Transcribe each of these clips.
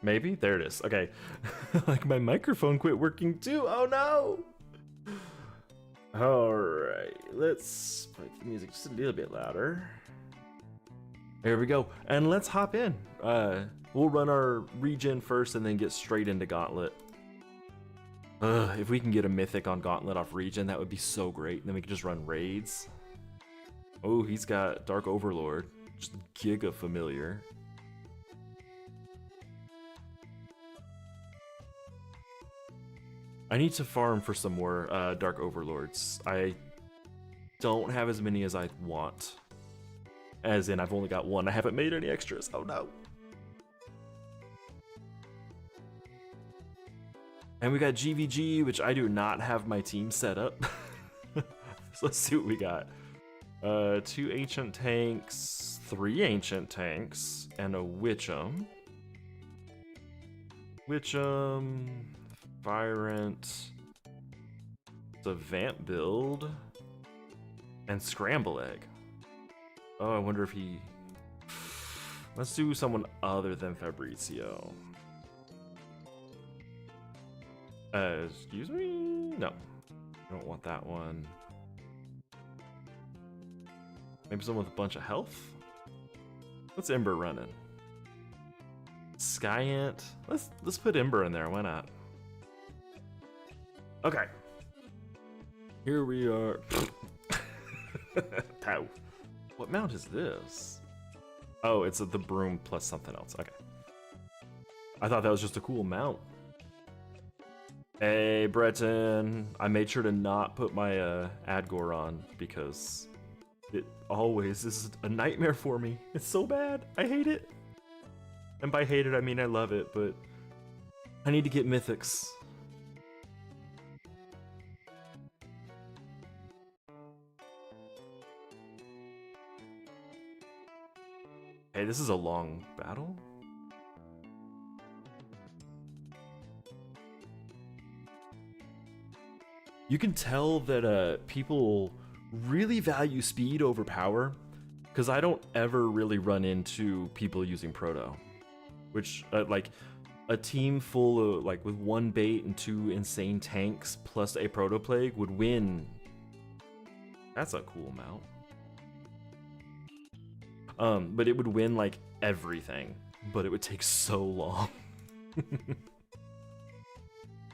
Maybe? There it is. Okay. Like my microphone quit working too. Oh no! Alright, let's put the music just a little bit louder. There we go. And let's hop in. We'll run our regen first and then get straight into Gauntlet. If we can get a mythic on Gauntlet off regen, that would be so great. And then we can just run raids. Oh, he's got Dark Overlord. Just giga familiar. I need to farm for some more Dark Overlords. I don't have as many as I want. As in, I've only got one. I haven't made any extras. Oh no. And we got GVG, which I do not have my team set up. So let's see what we got. 2 ancient tanks, 3 ancient tanks, and a Witch'em. Virant, the Vamp build, and Scramble Egg. Oh, I wonder if he... Let's do someone other than Fabrizio. Excuse me? No. I don't want that one. Maybe someone with a bunch of health? What's Ember running? Skyant? Let's put Ember in there, why not? Okay. Here we are. Pow. What mount is this? Oh, it's the broom plus something else. Okay. I thought that was just a cool mount. Hey, Breton. I made sure to not put my Adgor on because it always is a nightmare for me. It's so bad. I hate it. And by hate it, I mean I love it, but I need to get Mythics. Hey, this is a long battle? You can tell that people really value speed over power, because I don't ever really run into people using Proto. Which, like, a team full of, like, with 1 bait and 2 insane tanks plus a Proto Plague would win. That's a cool mount. But it would win, like, everything. But it would take so long.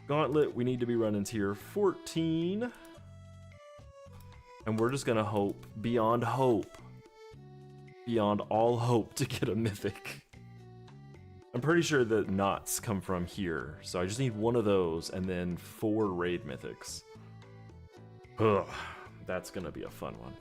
Gauntlet, we need to be running tier 14. And we're just gonna hope, beyond all hope, to get a mythic. I'm pretty sure that knots come from here, so I just need 1 of those and then 4 raid mythics. Ugh, that's gonna be a fun one.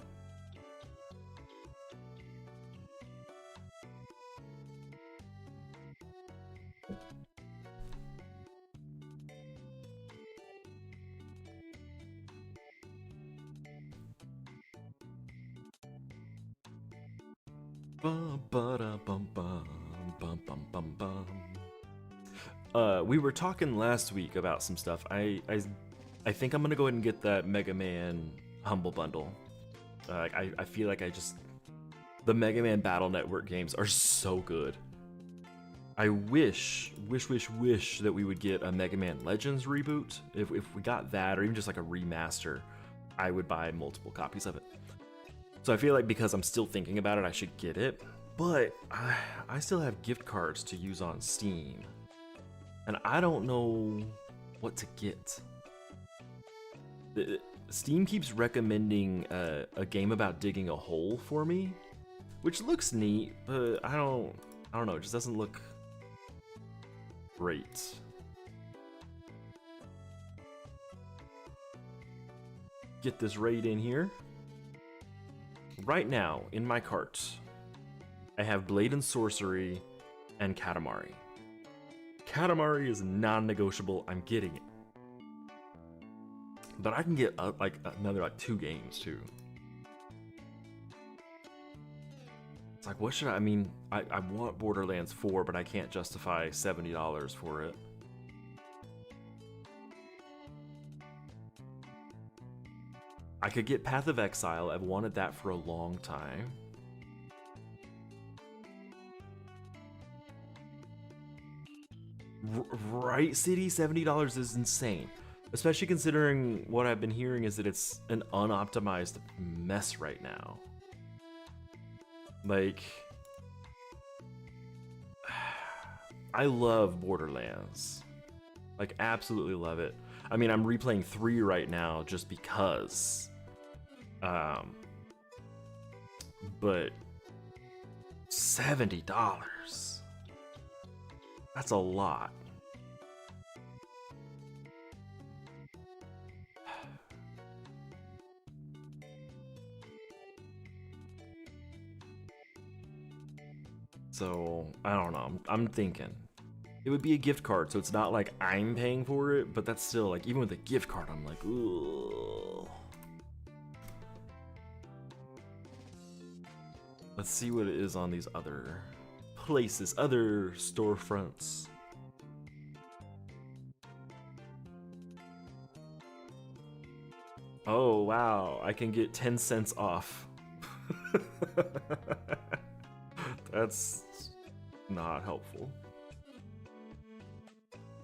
We were talking last week about some stuff. I think I'm gonna go ahead and get that Mega Man Humble Bundle. I feel like the Mega Man Battle Network games are so good. I wish that we would get a Mega Man Legends reboot. If we got that, or even just like a remaster, I would buy multiple copies of it. So I feel like because I'm still thinking about it, I should get it. But I still have gift cards to use on Steam. And I don't know what to get. Steam keeps recommending a game about digging a hole for me, which looks neat, but I don't know, it just doesn't look great. Get this raid in here. Right now, in my cart, I have Blade and Sorcery and Katamari. Katamari is non-negotiable, I'm getting it. But I can get like another 2 games too. It's like, what should I mean, I want Borderlands 4, but I can't justify $70 for it. I could get Path of Exile, I've wanted that for a long time. Right, City, $70 is insane. Especially considering what I've been hearing is that it's an unoptimized mess right now. Like, I love Borderlands. Like, absolutely love it. I mean, I'm replaying 3 right now just because. But $70. That's a lot. So, I don't know. I'm thinking. It would be a gift card, so it's not like I'm paying for it, but that's still, like, even with a gift card, I'm like, ooh. Let's see what it is on these other places, other storefronts. Oh, wow. I can get 10 cents off. That's not helpful.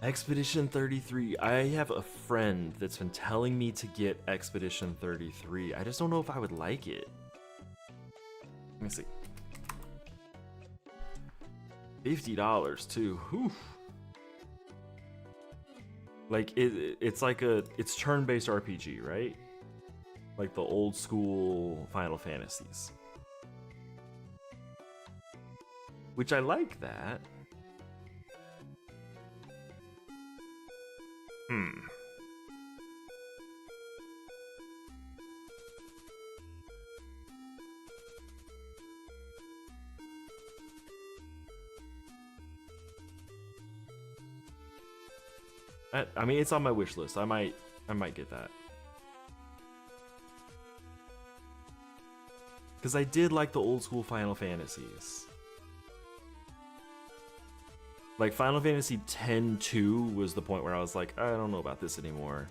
Expedition 33. I have a friend that's been telling me to get Expedition 33. I just don't know if I would like it. Let me see. $50 too. Whew. Like it's like it's turn-based RPG, right? Like the old school Final Fantasies. Which I like that. I mean, it's on my wish list. I might get that. Because I did like the old school Final Fantasies. Like, Final Fantasy X-2 was the point where I was like, I don't know about this anymore.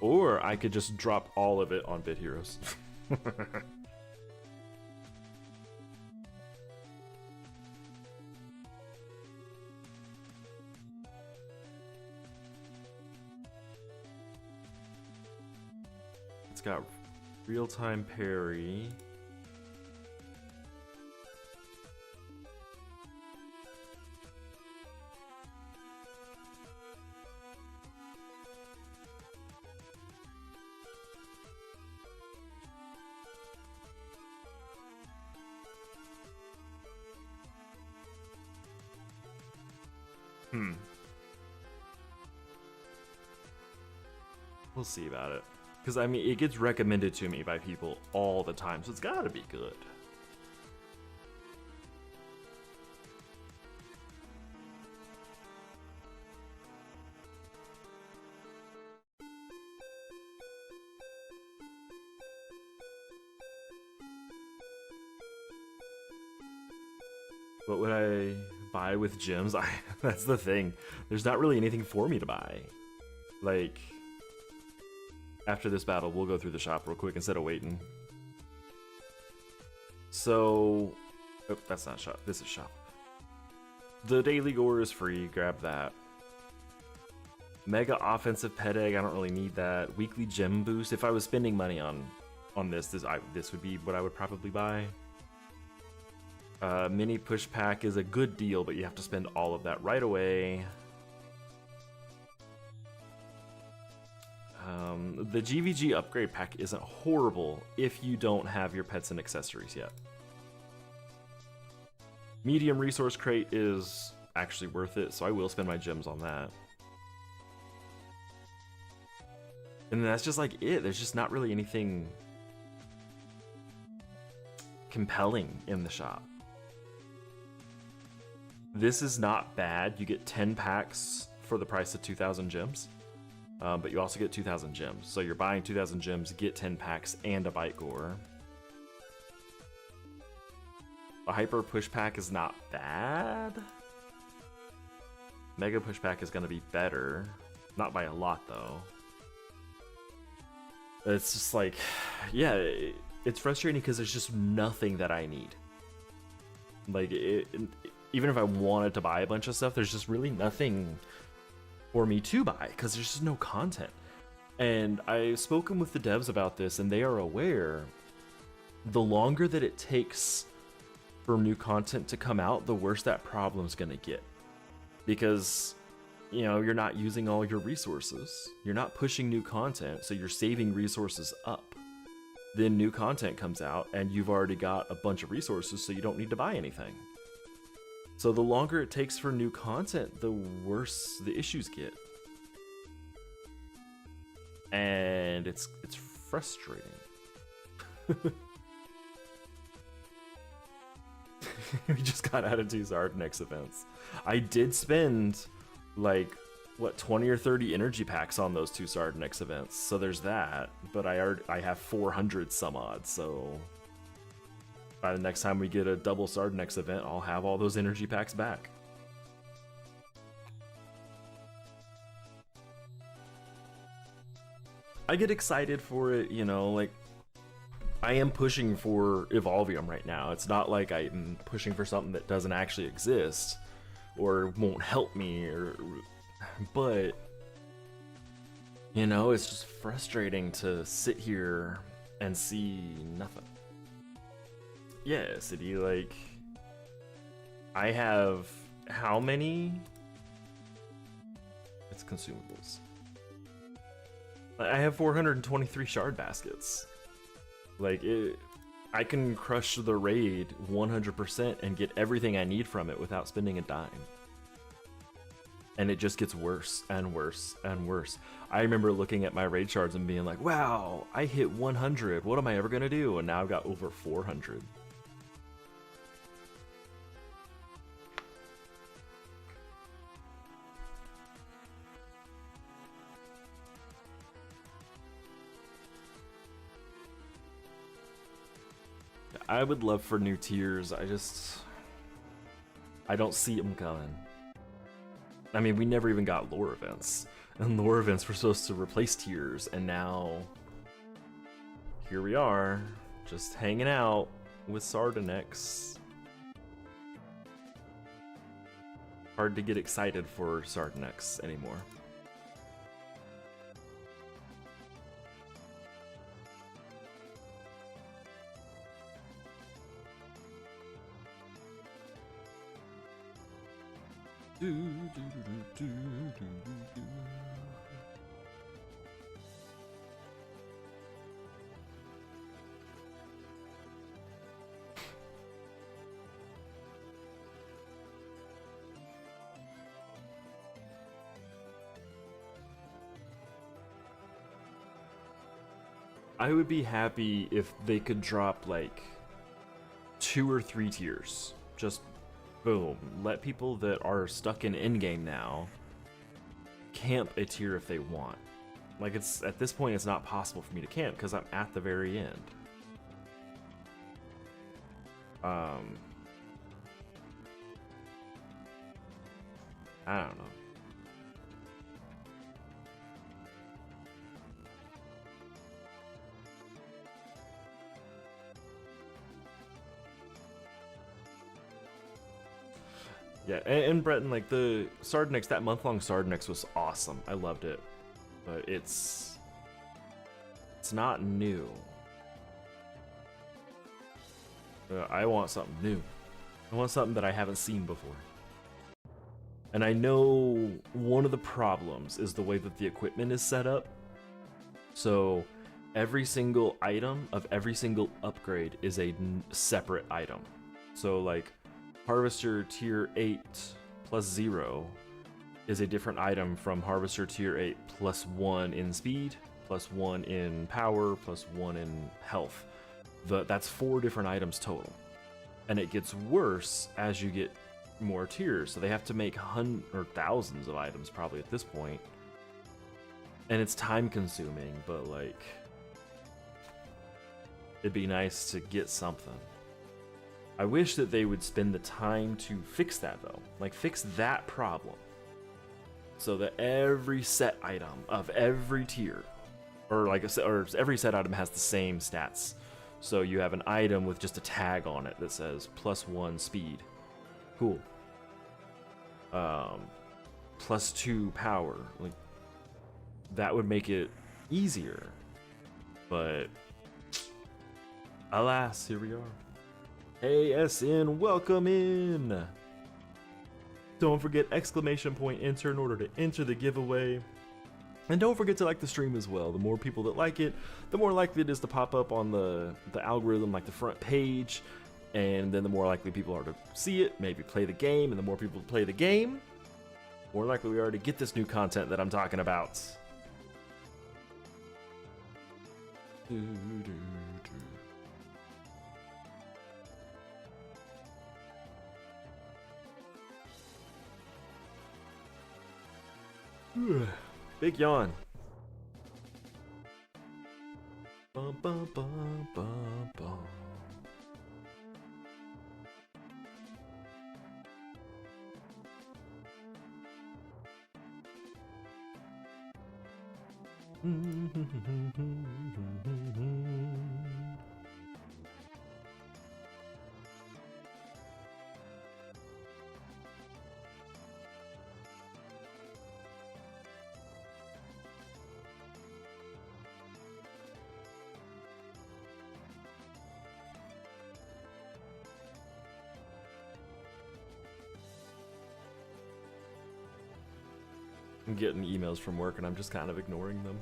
Or I could just drop all of it on Bit Heroes. It's got real-time parry. We'll see about it. Because, I mean, it gets recommended to me by people all the time, so it's gotta be good. What would I buy with gems? That's the thing. There's not really anything for me to buy. Like, after this battle, we'll go through the shop real quick instead of waiting. So, oh, that's not shop. This is shop. The daily gore is free. Grab that. Mega offensive pet egg. I don't really need that. Weekly gem boost. If I was spending money on this would be what I would probably buy. Mini push pack is a good deal, but you have to spend all of that right away. The GVG upgrade pack isn't horrible if you don't have your pets and accessories yet. Medium resource crate is actually worth it, so I will spend my gems on that. And that's just like it. There's just not really anything compelling in the shop. This is not bad. You get 10 packs for the price of 2,000 gems. But you also get 2,000 gems. So you're buying 2,000 gems, get 10 packs, and a bite gore. A hyper push pack is not bad. Mega push pack is gonna be better. Not by a lot though. It's just like, yeah, it's frustrating because there's just nothing that I need. Like, even if I wanted to buy a bunch of stuff, there's just really nothing for me to buy because there's just no content. And I've spoken with the devs about this, and they are aware the longer that it takes for new content to come out, the worse that problem's gonna get. Because, you know, you're not using all your resources. You're not pushing new content, so you're saving resources up. Then new content comes out, and you've already got a bunch of resources, so you don't need to buy anything. So the longer it takes for new content, the worse the issues get. And it's frustrating. We just got out of 2 Zardanex events. I did spend like what 20 or 30 energy packs on those 2 Zardanex events, so there's that. But I have 400 some odd, so by the next time we get a double Zardanex event, I'll have all those energy packs back. I get excited for it, you know, like, I am pushing for Evolvium right now. It's not like I'm pushing for something that doesn't actually exist or won't help me, but, you know, it's just frustrating to sit here and see nothing. Yeah, City, like, I have how many? It's consumables. I have 423 shard baskets. Like, I can crush the raid 100% and get everything I need from it without spending a dime. And it just gets worse and worse and worse. I remember looking at my raid shards and being like, wow, I hit 100. What am I ever gonna do? And now I've got over 400. I would love for new tiers. I don't see them coming. I mean, we never even got lore events, and lore events were supposed to replace tiers, and now here we are, just hanging out with Zardanex. Hard to get excited for Zardanex anymore. I would be happy if they could drop like 2 or 3 tiers. Just boom. Let people that are stuck in endgame now camp a tier if they want. Like, it's at this point it's not possible for me to camp because I'm at the very end. I don't know. Yeah, and Breton, like, the Zardanex, that month-long Zardanex was awesome. I loved it. But it's not new. I want something new. I want something that I haven't seen before. And I know one of the problems is the way that the equipment is set up. So every single item of every single upgrade is a separate item. So like, Harvester tier 8 plus 0 is a different item from Harvester tier 8 plus 1 in speed, plus 1 in power, plus 1 in health. That's 4 different items total. And it gets worse as you get more tiers, so they have to make thousands of items probably at this point. And it's time consuming, but like, it'd be nice to get something. I wish that they would spend the time to fix that though. Like fix that problem. So that every set item of every tier, or every set item has the same stats. So you have an item with just a tag on it that says +1 speed. Cool. +2 power. Like that would make it easier. But alas, here we are. Hey SN, welcome in. Don't forget !enter in order to enter the giveaway. And don't forget to like the stream as well. The more people that like it, the more likely it is to pop up on the algorithm, like the front page. And then the more likely people are to see it, maybe play the game. And the more people play the game, more likely we are to get this new content that I'm talking about. Big yawn. Bum, bum, bum, bum, bum. I'm getting emails from work and I'm just kind of ignoring them.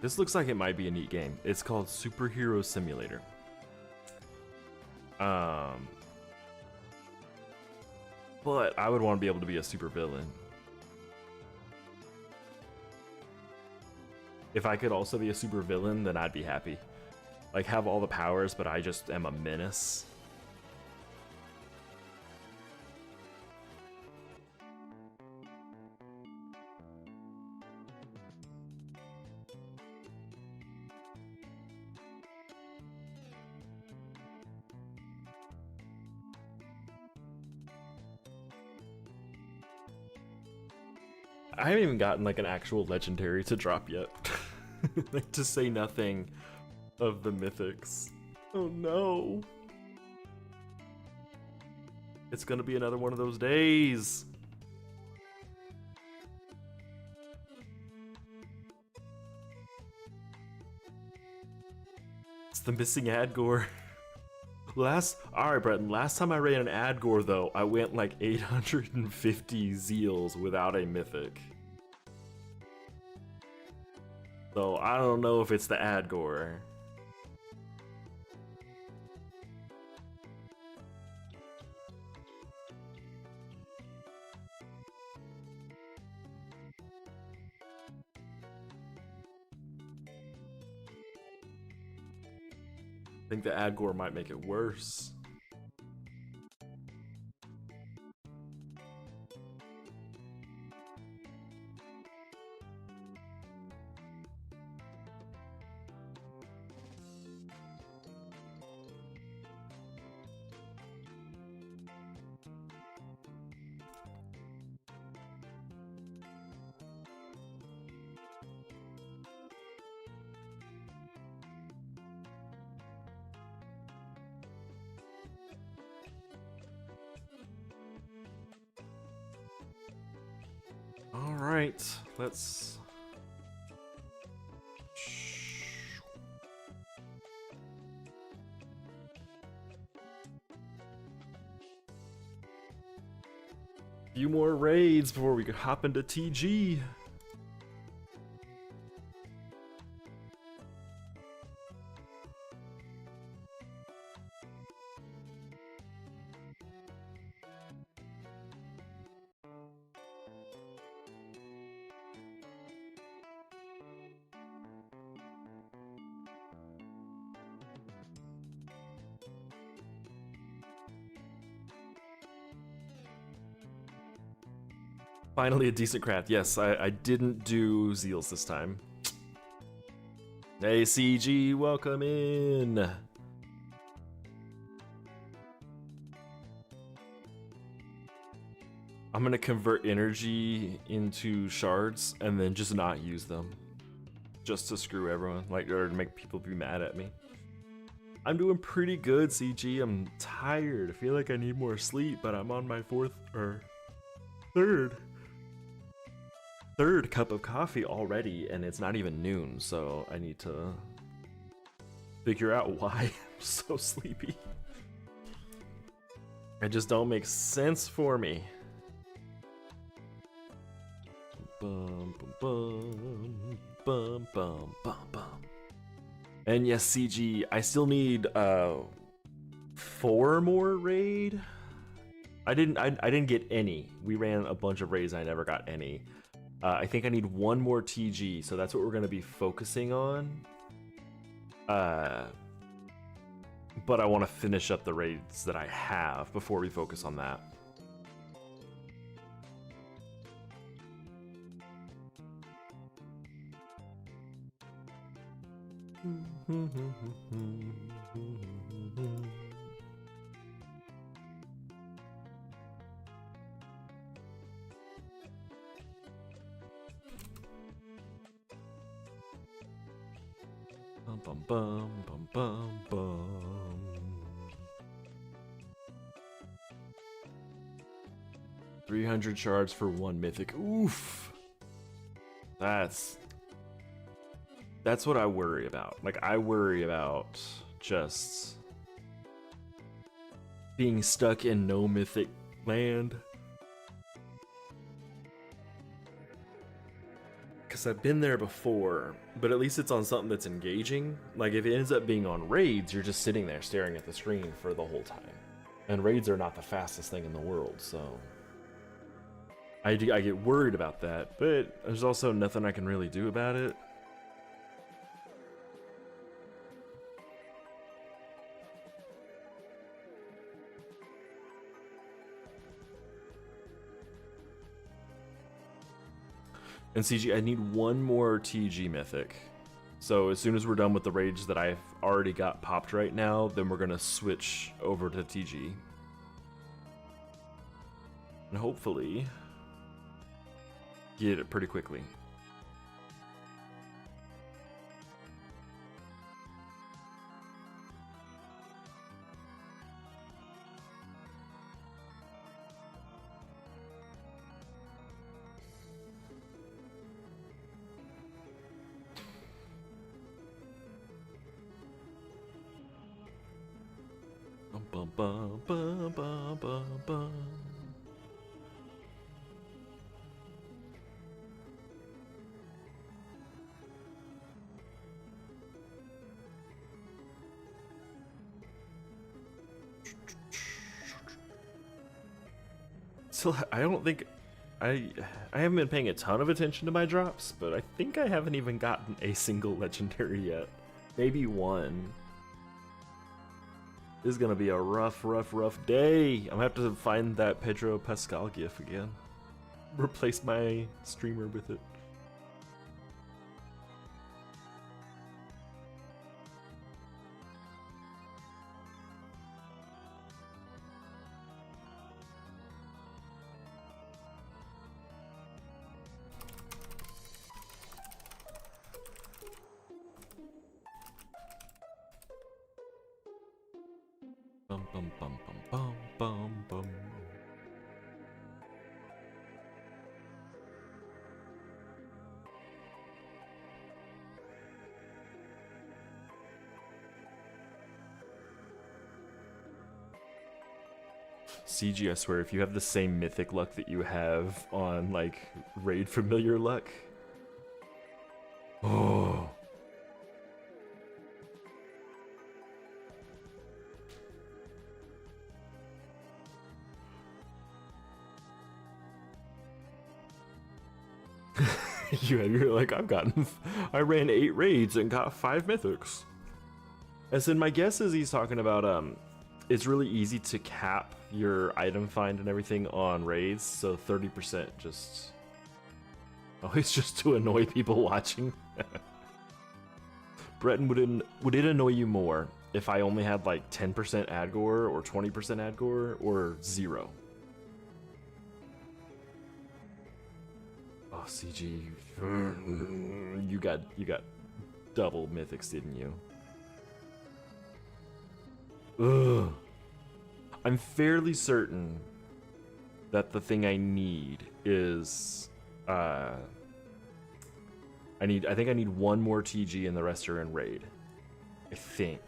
This looks like it might be a neat game. It's called Superhero Simulator. But I would want to be able to be a supervillain. If I could also be a supervillain, then I'd be happy. Like, have all the powers, but I just am a menace. I haven't even gotten like an actual legendary to drop yet. Like, to say nothing of the mythics. Oh no. It's gonna be another one of those days. It's the missing Adgore. Alright, Breton, last time I ran an Adgore though, I went like 850 zeals without a mythic. So I don't know if it's the Adgore. I think the Adgore might make it worse. Alright, let's... Few more raids before we could hop into TG. Finally a decent craft. Yes, I didn't do Zeals this time. Hey, CG, welcome in. I'm gonna convert energy into shards and then just not use them. Just to screw everyone, like, or to make people be mad at me. I'm doing pretty good, CG. I'm tired. I feel like I need more sleep, but I'm on my third cup of coffee already, and it's not even noon, so I need to figure out why I'm so sleepy. It just don't make sense for me. Bum, bum, bum, bum, bum, bum. And yes, CG, I still need 4 more raid. I didn't get any. We ran a bunch of raids, I never got any. I think I need 1 more TG, so that's what we're gonna be focusing on. But I want to finish up the raids that I have before we focus on that. Bum bum bum bum bum bum. $300 shards for 1 mythic. Oof. That's what I worry about. Like, I worry about just being stuck in no mythic land. Because I've been there before, but at least it's on something that's engaging. Like, if it ends up being on raids, you're just sitting there staring at the screen for the whole time. And raids are not the fastest thing in the world, so I get worried about that, but there's also nothing I can really do about it. And CG, I need 1 more TG mythic. So as soon as we're done with the raids that I've already got popped right now, then we're gonna switch over to TG. And hopefully get it pretty quickly. Bum, bum, bum, bum, bum, bum. So I don't think I haven't been paying a ton of attention to my drops, but I think I haven't even gotten a single legendary yet. Maybe 1. This is gonna be a rough day. I'm gonna have to find that Pedro Pascal gif again. Replace my streamer with it. Bum bum bum bum bum bum bum. CG, I swear, if you have the same mythic luck that you have on, like, raid familiar luck. Oh. You're like, I ran 8 raids and got 5 mythics. As in, my guess is he's talking about, it's really easy to cap your item find and everything on raids, so 30% just... Oh, it's just to annoy people watching. Breton, would it annoy you more if I only had like 10% ad gore or 20% ad gore or 0? Oh, CG, you got double mythics, didn't you? Ugh. I'm fairly certain that the thing I need is I think I need one more TG and the rest are in raid. I think.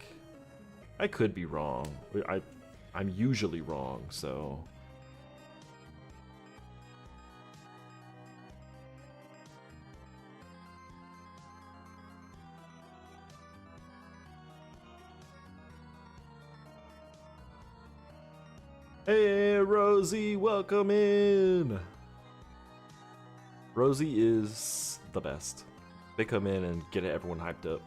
I could be wrong. I'm usually wrong, so. Hey, Rosie, welcome in. Rosie is the best. They come in and get everyone hyped up.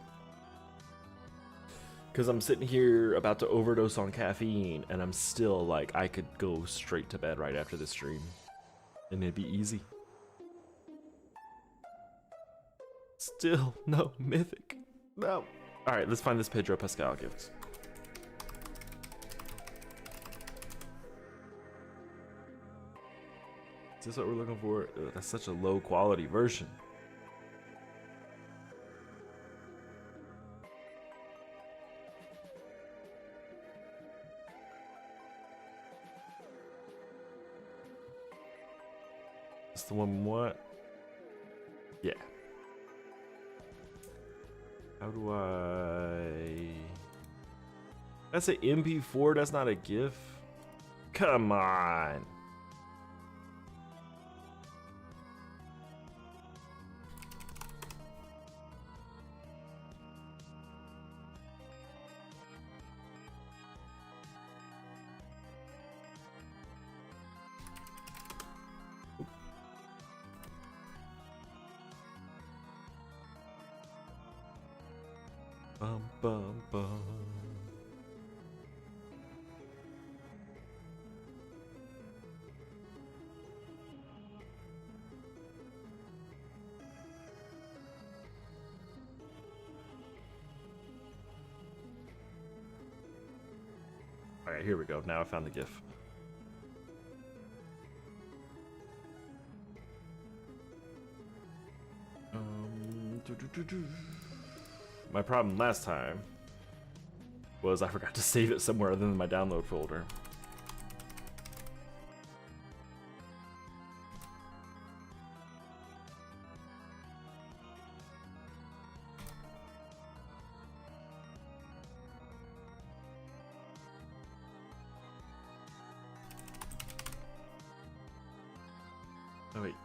Because I'm sitting here about to overdose on caffeine, and I'm still like, I could go straight to bed right after this stream. And it'd be easy. Still no mythic. No. Alright, let's find this Pedro Pascal gift. Is this what we're looking for? Ugh, that's such a low quality version. That's the one what? Yeah. How do I... That's an MP4, that's not a GIF? Come on. Bum, bum, bum. All right, here we go. Now I found the GIF. My problem last time was I forgot to save it somewhere other than my download folder. Oh wait.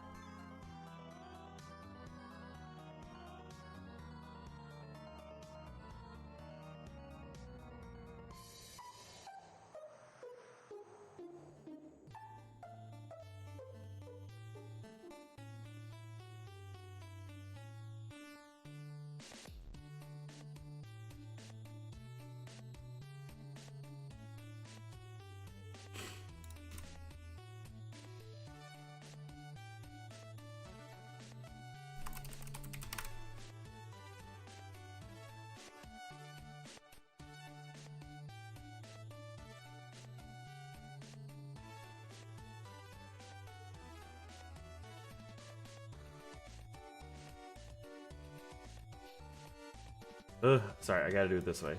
Ugh, sorry, I gotta do it this way.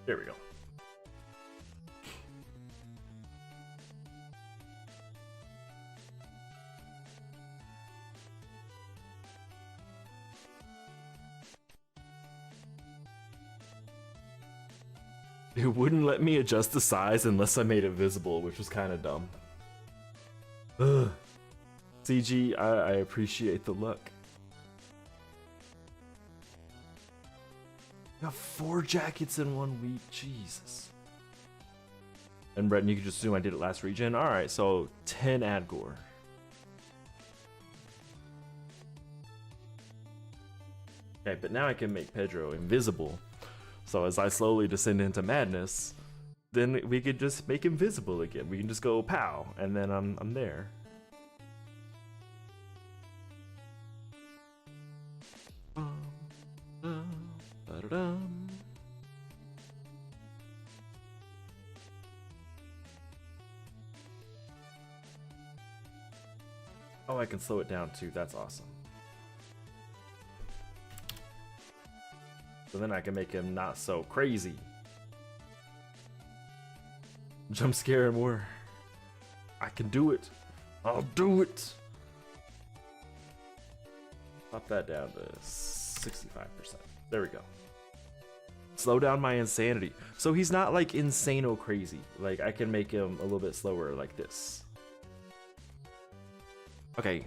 There we go. It wouldn't let me adjust the size unless I made it visible, which was kind of dumb. Ugh. CG, I appreciate the look. Got 4 jackets in 1 week, Jesus. And Breton, you can just assume I did it last regen. Alright, so 10 ad gore. Okay, but now I can make Pedro invisible. So as I slowly descend into madness, then we could just make him visible again. We can just go pow, and then I'm there. Oh, I can slow it down too. That's awesome. So then I can make him not so crazy. Jump scare him more. I can do it. I'll do it. Pop that down to 65%. There we go. Slow down my insanity. So he's not like insano crazy. Like I can make him a little bit slower like this. Okay.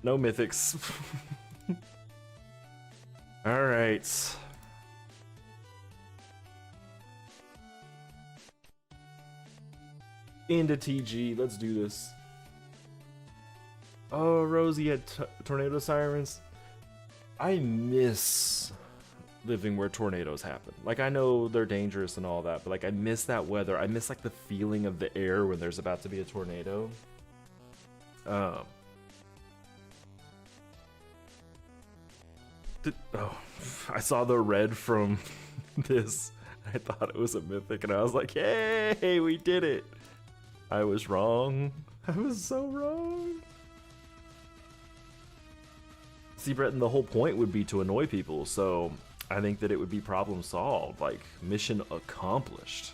No mythics. All right. Into TG. Let's do this. Oh, Rosie had tornado sirens. I miss living where tornadoes happen. Like I know they're dangerous and all that, but like I miss that weather. I miss like the feeling of the air when there's about to be a tornado. Oh, I saw the red from this. I thought it was a mythic, and I was like, "Hey, we did it!" I was wrong. I was so wrong. See, Breton, the whole point would be to annoy people, so I think that it would be problem solved, like mission accomplished.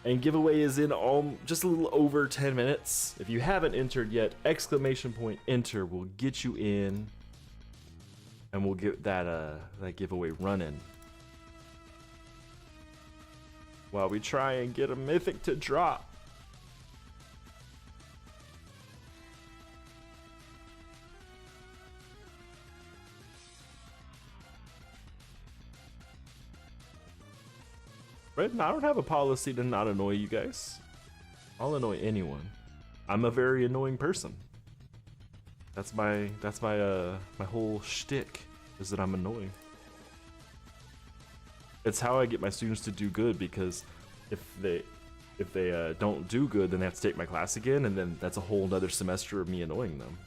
And giveaway is in just a little over 10 minutes. If you haven't entered yet, exclamation point enter will get you in, and we'll get that giveaway running while we try and get a mythic to drop. Right? I don't have a policy to not annoy you guys. I'll annoy anyone. I'm a very annoying person. That's my my whole shtick, is that I'm annoying. It's how I get my students to do good, because if they don't do good, then they have to take my class again, and then that's a whole nother semester of me annoying them.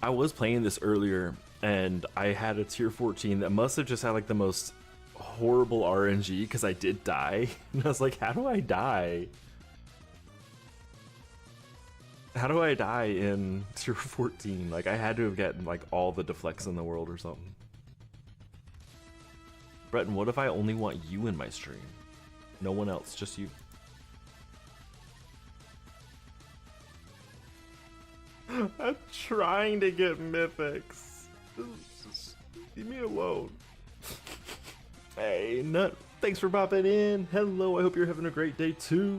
I was playing this earlier, and I had a tier 14 that must have just had like the most horrible RNG, because I did die. And I was like, how do I die? How do I die in tier 14? Like I had to have gotten like all the deflects in the world or something. Breton, what if I only want you in my stream? No one else, just you. I'm trying to get mythics. Just leave me alone. Hey, Nut, thanks for popping in. Hello, I hope you're having a great day too.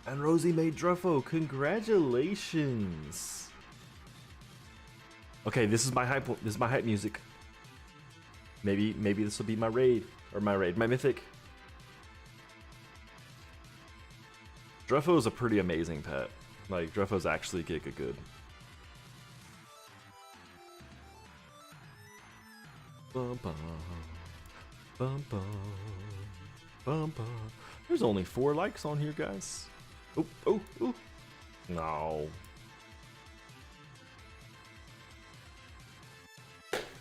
And Rosie made Druffo, congratulations. Okay, this is my hype. This is my hype music. Maybe this will be my raid, my mythic. Druffo is a pretty amazing pet. Like, Druffo's actually giga good. Bum, bum, bum, bum, bum, bum. There's only 4 likes on here, guys. Oh. No.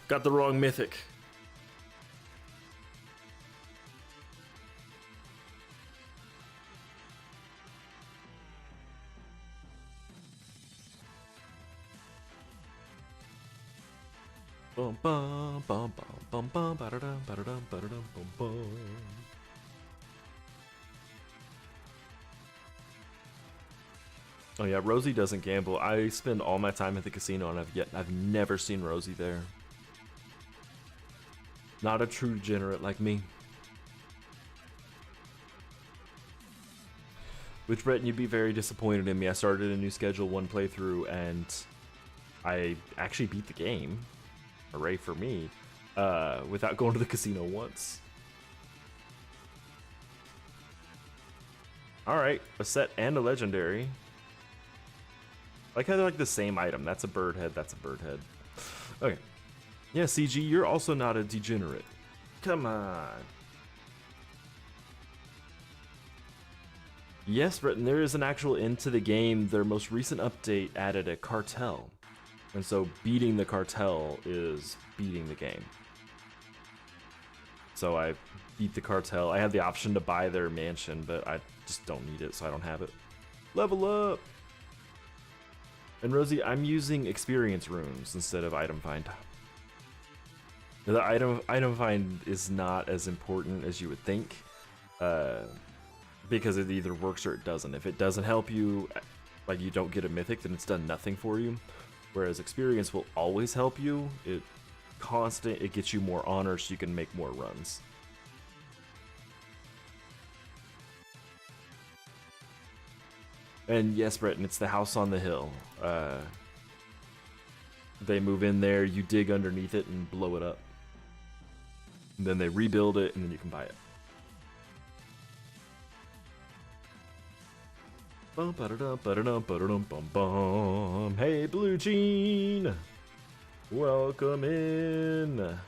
Got the wrong mythic. Bum bum bum bum bum bum ba-da-dum ba-da-dum ba-da-dum bum bum. Oh yeah, Rosie doesn't gamble. I spend all my time at the casino and I've never seen Rosie there. Not a true degenerate like me. Which, Brett, you'd be very disappointed in me. I started a new Schedule 1 playthrough and I actually beat the game. Hooray for me. Without going to the casino once. Alright, a set and a legendary. Like how they're like the same item. That's a bird head, that's a bird head. Okay. Yeah, CG, you're also not a degenerate. Come on. Yes, Britton, there is an actual end to the game. Their most recent update added a cartel. And so beating the cartel is beating the game. So I beat the cartel. I had the option to buy their mansion, but I just don't need it, so I don't have it. Level up! And Rosie, I'm using experience runes instead of item find. The item find is not as important as you would think, because it either works or it doesn't. If it doesn't help you, like you don't get a mythic, then it's done nothing for you. Whereas experience will always help you. It gets you more honor so you can make more runs. And yes, Breton, it's the house on the hill. They move in there, you dig underneath it and blow it up. And then they rebuild it, and then you can buy it. Bum, ba-da-dum, ba-da-dum, ba-da-dum, bum, bum. Hey, Blue Jean! Welcome in!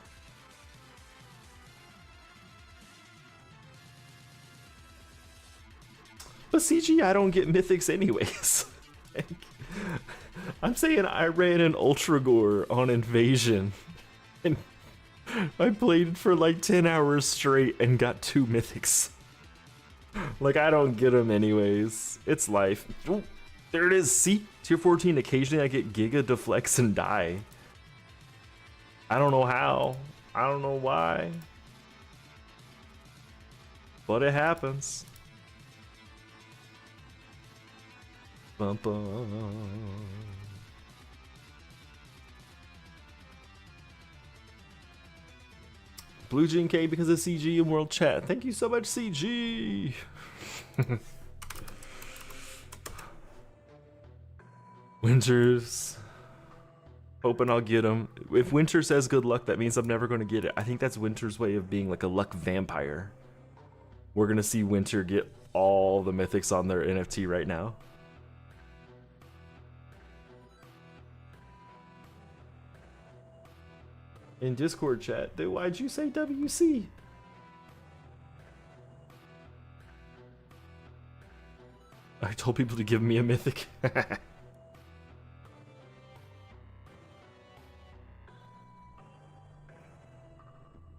But CG, I don't get mythics anyways. I'm saying I ran an Ultra Gore on Invasion. And I played for like 10 hours straight and got 2 mythics. Like, I don't get them anyways. It's life. Ooh, there it is. See? Tier 14, occasionally I get Giga, Deflects, and die. I don't know how. I don't know why. But it happens. Bum, bum. Blue Jean K because of CG in World Chat. Thank you so much, CG. Winters. Hoping I'll get him. If Winter says good luck, that means I'm never going to get it. I think that's Winter's way of being like a luck vampire. We're going to see Winter get all the mythics on their NFT right now. In Discord chat, dude, why'd you say WC? I told people to give me a mythic.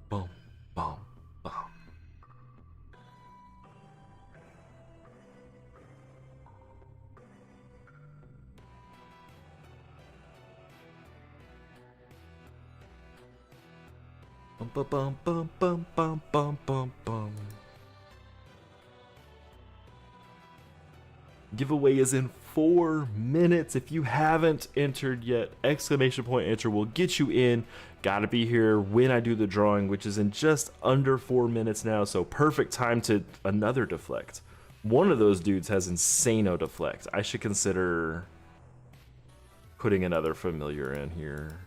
Boom, boom, boom. Bum bum bum bum bum bum bum bum. Giveaway is in 4 minutes. If you haven't entered yet, exclamation point enter will get you in. Gotta be here when I do the drawing, which is in just under 4 minutes now, so perfect time to another deflect. One of those dudes has Insano deflect. I should consider putting another familiar in here.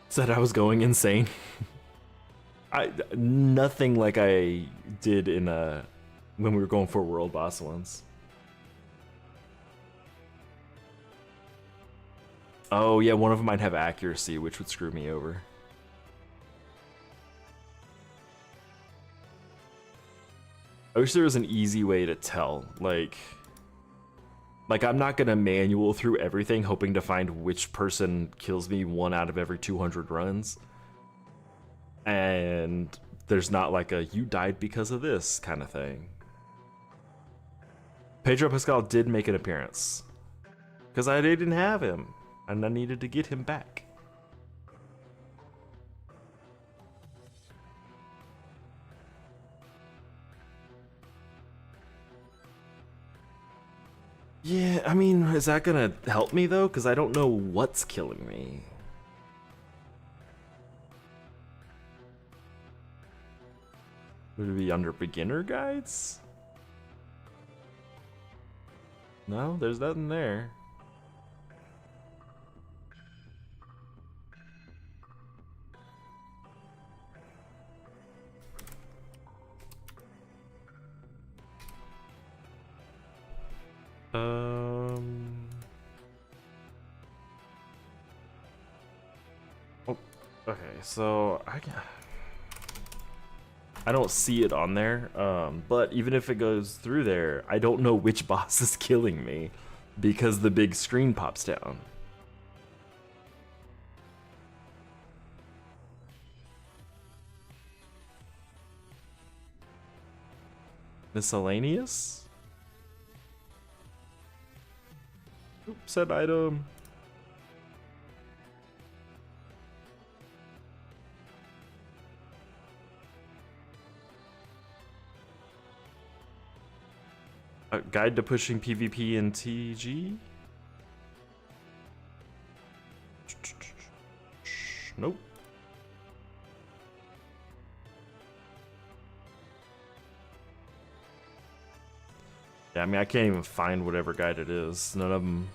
Said I was going insane. Nothing like I did in when we were going for world boss ones. Oh yeah, one of them might have accuracy, which would screw me over. I wish there was an easy way to tell, like I'm not gonna manual through everything hoping to find which person kills me 1 out of every 200 runs. And there's not like a you died because of this kind of thing. Pedro Pascal did make an appearance. Because I didn't have him. And I needed to get him back. Yeah, I mean, is that gonna help me though? Because I don't know what's killing me. Would it be under beginner guides? No, there's nothing there. Oh, okay, so I don't see it on there, but even if it goes through there, I don't know which boss is killing me because the big screen pops down. Miscellaneous? Oops, set item. A guide to pushing PvP in TG? Nope. Yeah, I mean, I can't even find whatever guide it is. None of them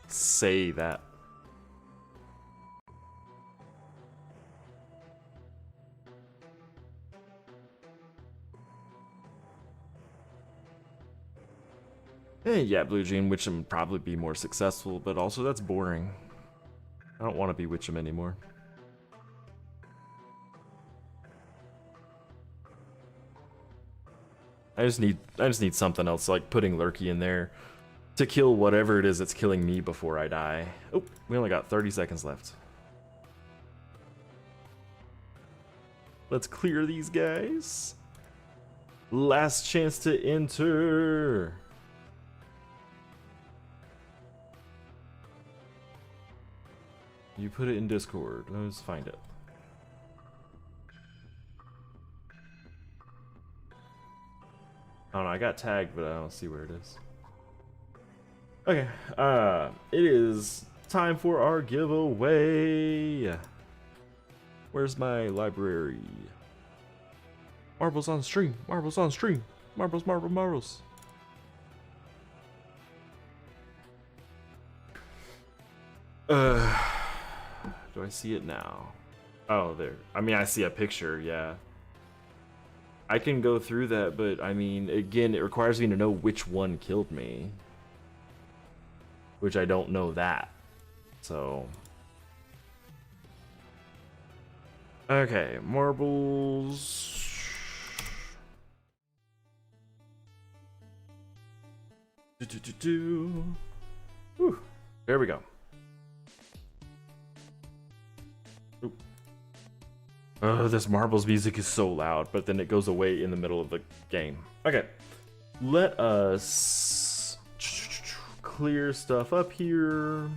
say that. Yeah, Blue Jean, Witch'em would probably be more successful, but also that's boring. I don't want to be Witch'em anymore. I just need something else, like putting Lurky in there to kill whatever it is that's killing me before I die. Oh, we only got 30 seconds left. Let's clear these guys. Last chance to enter. You put it in Discord. Let's find it. I don't know, I got tagged, but I don't see where it is. Okay, it is time for our giveaway. Where's my library? Marbles on stream, marbles on stream, marbles, marbles. Do I see it now? Oh, there. I mean, I see a picture, yeah. I can go through that, but I mean, again, it requires me to know which one killed me. Which I don't know that. So. Okay, marbles. Whew. There we go. Oh, this marbles music is so loud, but then it goes away in the middle of the game. Okay, let us clear stuff up here.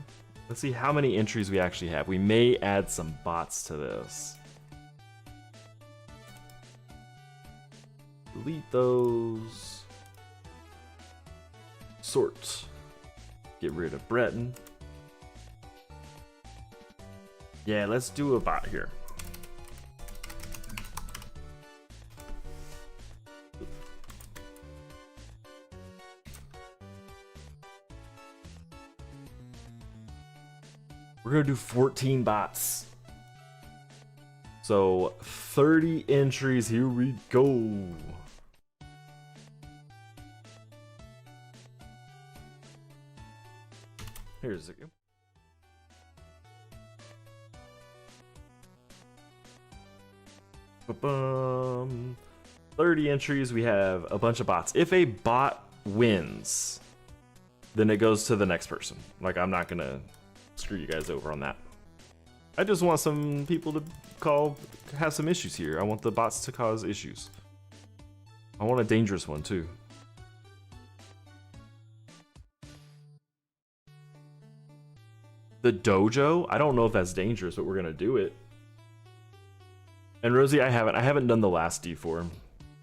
Let's see how many entries we actually have. We may add some bots to this. Delete those. Sort. Get rid of Breton. Yeah, let's do a bot here. We're gonna do 14 bots. So 30 entries, here we go. Here's it. Ba-bum. 30 entries, we have a bunch of bots. If a bot wins, then it goes to the next person. Like, I'm not gonna screw you guys over on that. I just want some people to have some issues here. I want the bots to cause issues. I want a dangerous one too. The dojo? I don't know if that's dangerous, but we're gonna do it. And Rosie, I haven't done the last D4.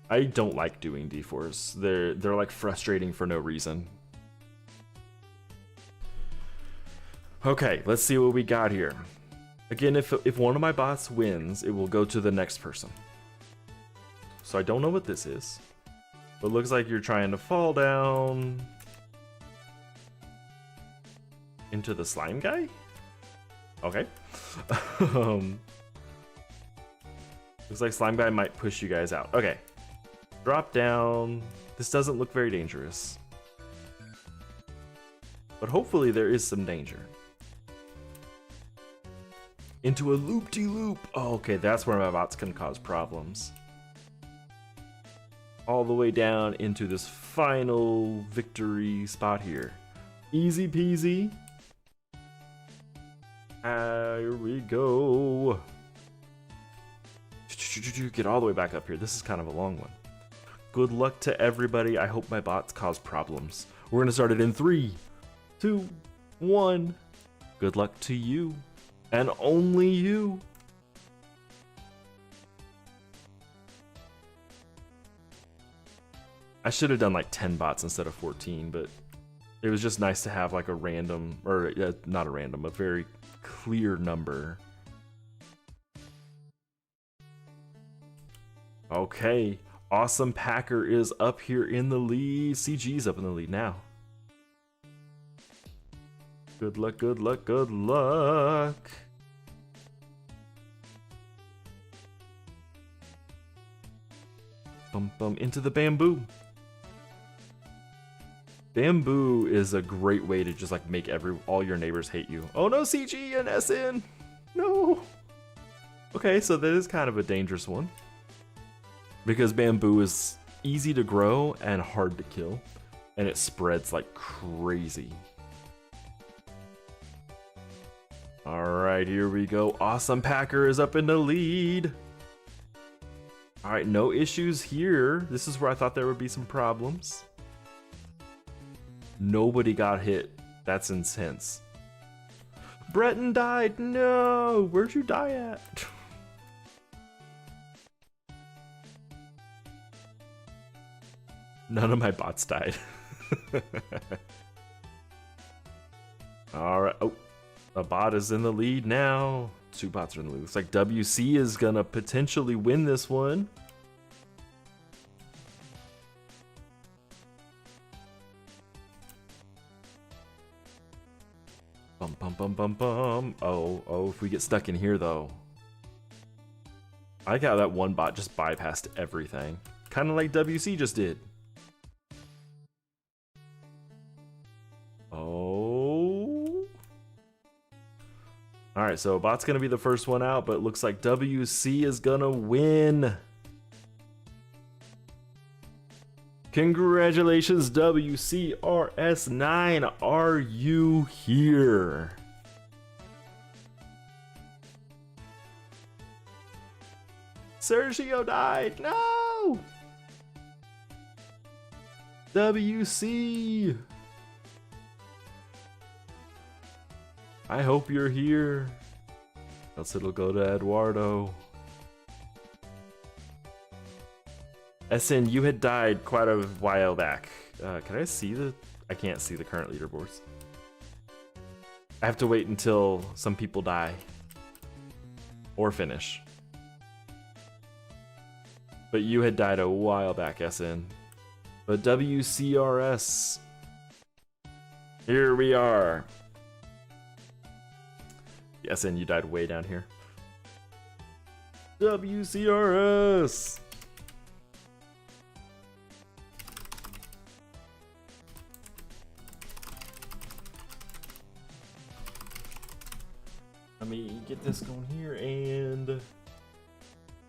I don't like doing D4s. They're like frustrating for no reason. Okay, let's see what we got here. Again, if one of my bots wins, it will go to the next person. So I don't know what this is. But it looks like you're trying to fall down into the slime guy? Okay. Looks like slime guy might push you guys out. Okay. Drop down. This doesn't look very dangerous. But hopefully there is some danger. Into a loop-de-loop. Oh, okay, that's where my bots can cause problems. All the way down into this final victory spot here. Easy peasy. Here we go. Get all the way back up here. This is kind of a long one. Good luck to everybody. I hope my bots cause problems. We're gonna start it in 3, 2, 1. Good luck to you. And only you. I should have done like 10 bots instead of 14, but it was just nice to have like a random, or not a random, a very clear number. Okay, Awesome Packer is up here in the lead. CG's up in the lead now. Good luck, good luck, good luck. Bum bum into the bamboo. Bamboo is a great way to just like make all your neighbors hate you. Oh no, CG and SN. No. Okay, so that is kind of a dangerous one. Because bamboo is easy to grow and hard to kill. And it spreads like crazy. Alright, here we go. Awesome Packer is up in the lead. Alright, no issues here. This is where I thought there would be some problems. Nobody got hit. That's intense. Breton died. No, where'd you die at? None of my bots died. All right. Oh, a bot is in the lead now. 2 bots are in the lead. Looks like WC is gonna potentially win this one. Bum bum bum bum bum. Oh, if we get stuck in here though. I like how that one bot just bypassed everything. Kind of like WC just did. Oh. Alright, so bot's gonna be the first one out, but it looks like WC is gonna win. Congratulations, WCRS9. Are you here? Sergio died. No! WC. I hope you're here. Else it'll go to Eduardo. SN, you had died quite a while back. Can I see I can't see the current leaderboards. I have to wait until some people die. Or finish. But you had died a while back, SN. But WCRS. Here we are. SN, you died way down here. WCRS. Let me get this going here, and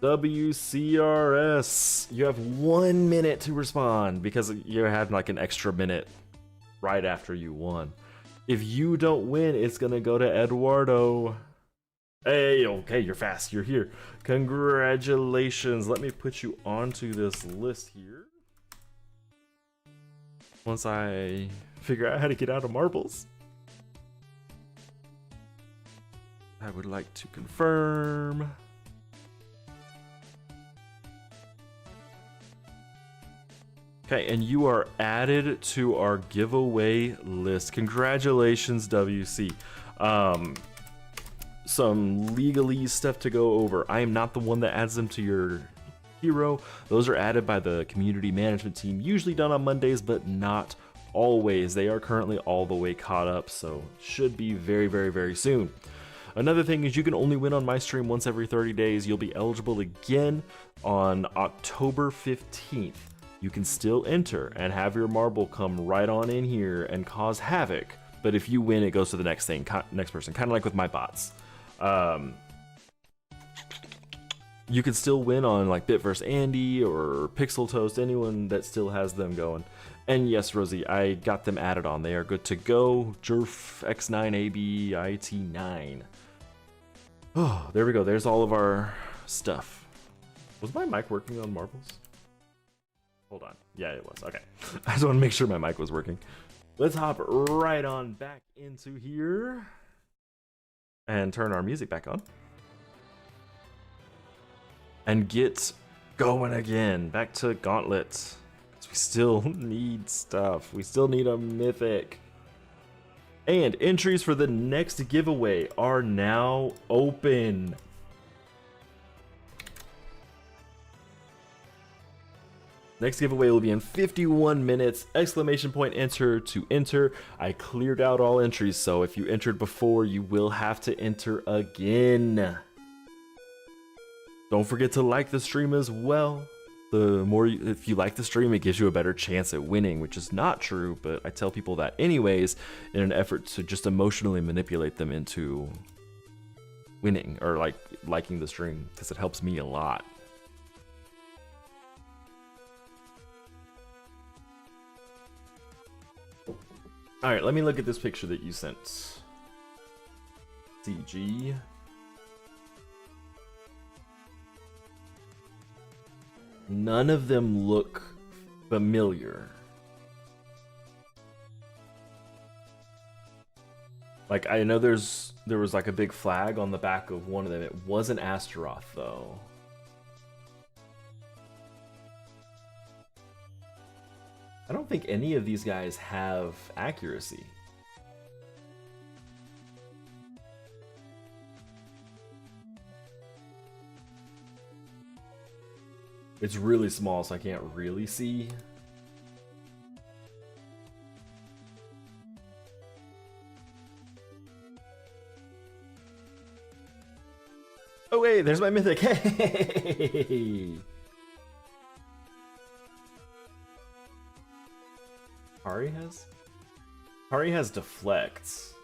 WCRS, you have 1 minute to respond because you had like an extra minute right after you won. If you don't win, it's gonna go to Eduardo. Hey, okay, you're fast, you're here. Congratulations. Let me put you onto this list here. Once I figure out how to get out of marbles. I would like to confirm. Okay, and you are added to our giveaway list. Congratulations, WC. Some legalese stuff to go over. I am not the one that adds them to your hero. Those are added by the community management team, usually done on Mondays, but not always. They are currently all the way caught up, so should be very, very, very soon. Another thing is you can only win on my stream once every 30 days. You'll be eligible again on October 15th. You can still enter and have your marble come right on in here and cause havoc. But if you win, it goes to the next person, kind of like with my bots. You can still win on like Bit vs. Andy or Pixel Toast, anyone that still has them going. And yes, Rosie, I got them added on. They are good to go. Jerf X9ABIT9. Oh, there we go. There's all of our stuff. Was my mic working on marbles? Hold on. Yeah, it was. Okay. I just want to make sure my mic was working. Let's hop right on back into here and turn our music back on and get going again. Back to Gauntlet. We still need stuff. We still need a mythic. And entries for the next giveaway are now open. Next giveaway will be in 51 minutes. Exclamation point enter to enter. I cleared out all entries, so if you entered before, you will have to enter again. Don't forget to like the stream as well. The more if you like the stream, it gives you a better chance at winning, which is not true, but I tell people that anyways in an effort to just emotionally manipulate them into winning or like liking the stream, because it helps me a lot. All right, let me look at this picture that you sent. CG. None of them look familiar. Like, I know there was like a big flag on the back of one of them. It wasn't Astaroth though. I don't think any of these guys have accuracy. It's really small, so I can't really see. Oh wait, there's my mythic. Hey! Hari has deflects,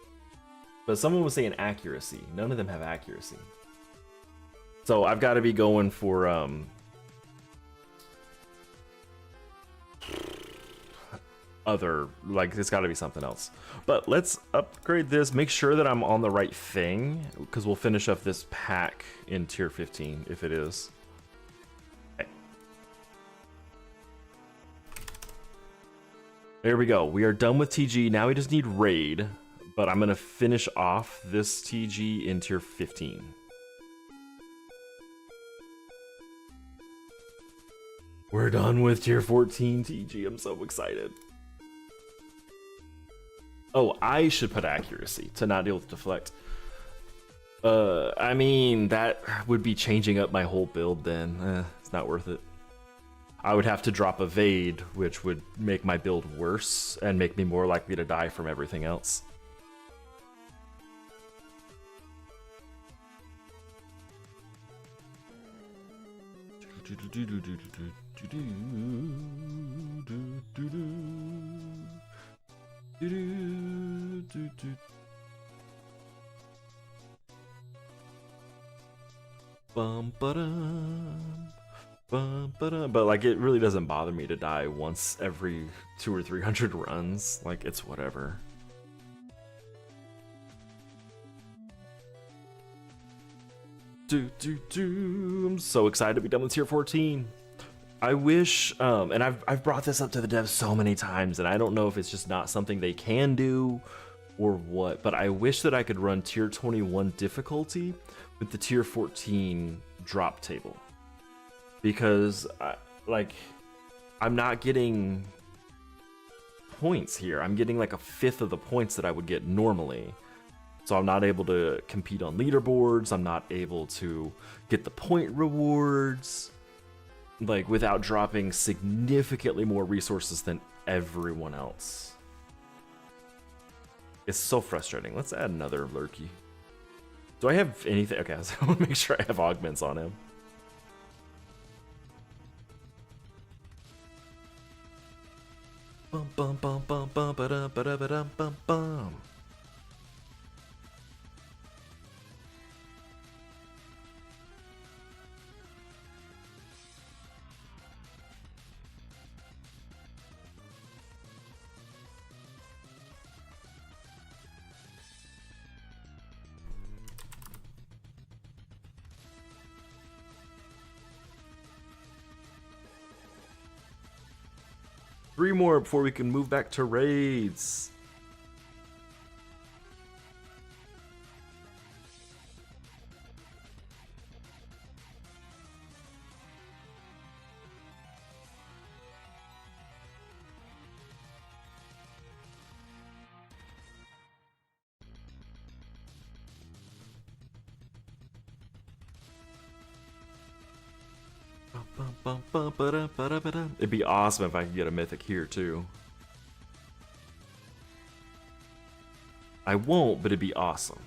but someone was saying accuracy. None of them have accuracy. So I've got to be going for other, like, it's got to be something else. But let's upgrade this, make sure that I'm on the right thing, because we'll finish up this pack in tier 15 if it is. Okay. There we go. We are done with TG. Now we just need raid, but I'm gonna finish off this TG in tier 15. We're done with tier 14 TG. I'm so excited. Oh, I should put accuracy to not deal with deflect. I mean, that would be changing up my whole build then. It's not worth it. I would have to drop evade, which would make my build worse and make me more likely to die from everything else. But like, it really doesn't bother me to die once every 200 or 300 runs. Like, it's whatever. I'm so excited to be done with tier 14. I wish, and I've brought this up to the devs so many times, and I don't know if it's just not something they can do, or what, but I wish that I could run tier 21 difficulty with the tier 14 drop table. Because, I'm not getting points here. I'm getting like a fifth of the points that I would get normally. So I'm not able to compete on leaderboards. I'm not able to get the point rewards, like, without dropping significantly more resources than everyone else. It's so frustrating. Let's add another Lurky. Do I have anything? Okay, so I want to make sure I have augments on him. Bum bum bum bum bum ba da ba da ba dum bum bum. Three more before we can move back to raids. It'd be awesome if I could get a mythic here too. I won't, but it'd be awesome.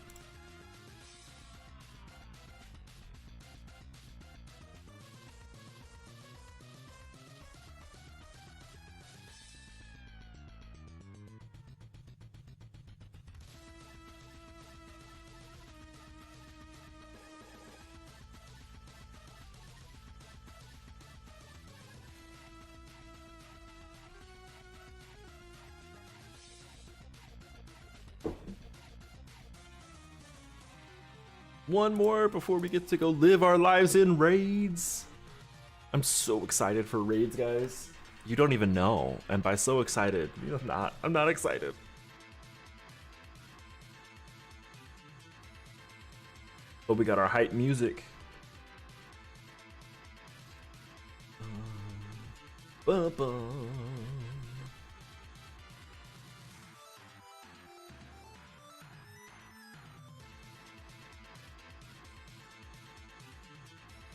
One more before we get to go live our lives in raids. I'm so excited for raids, guys. You don't even know. And by so excited, I'm not excited. But we got our hype music.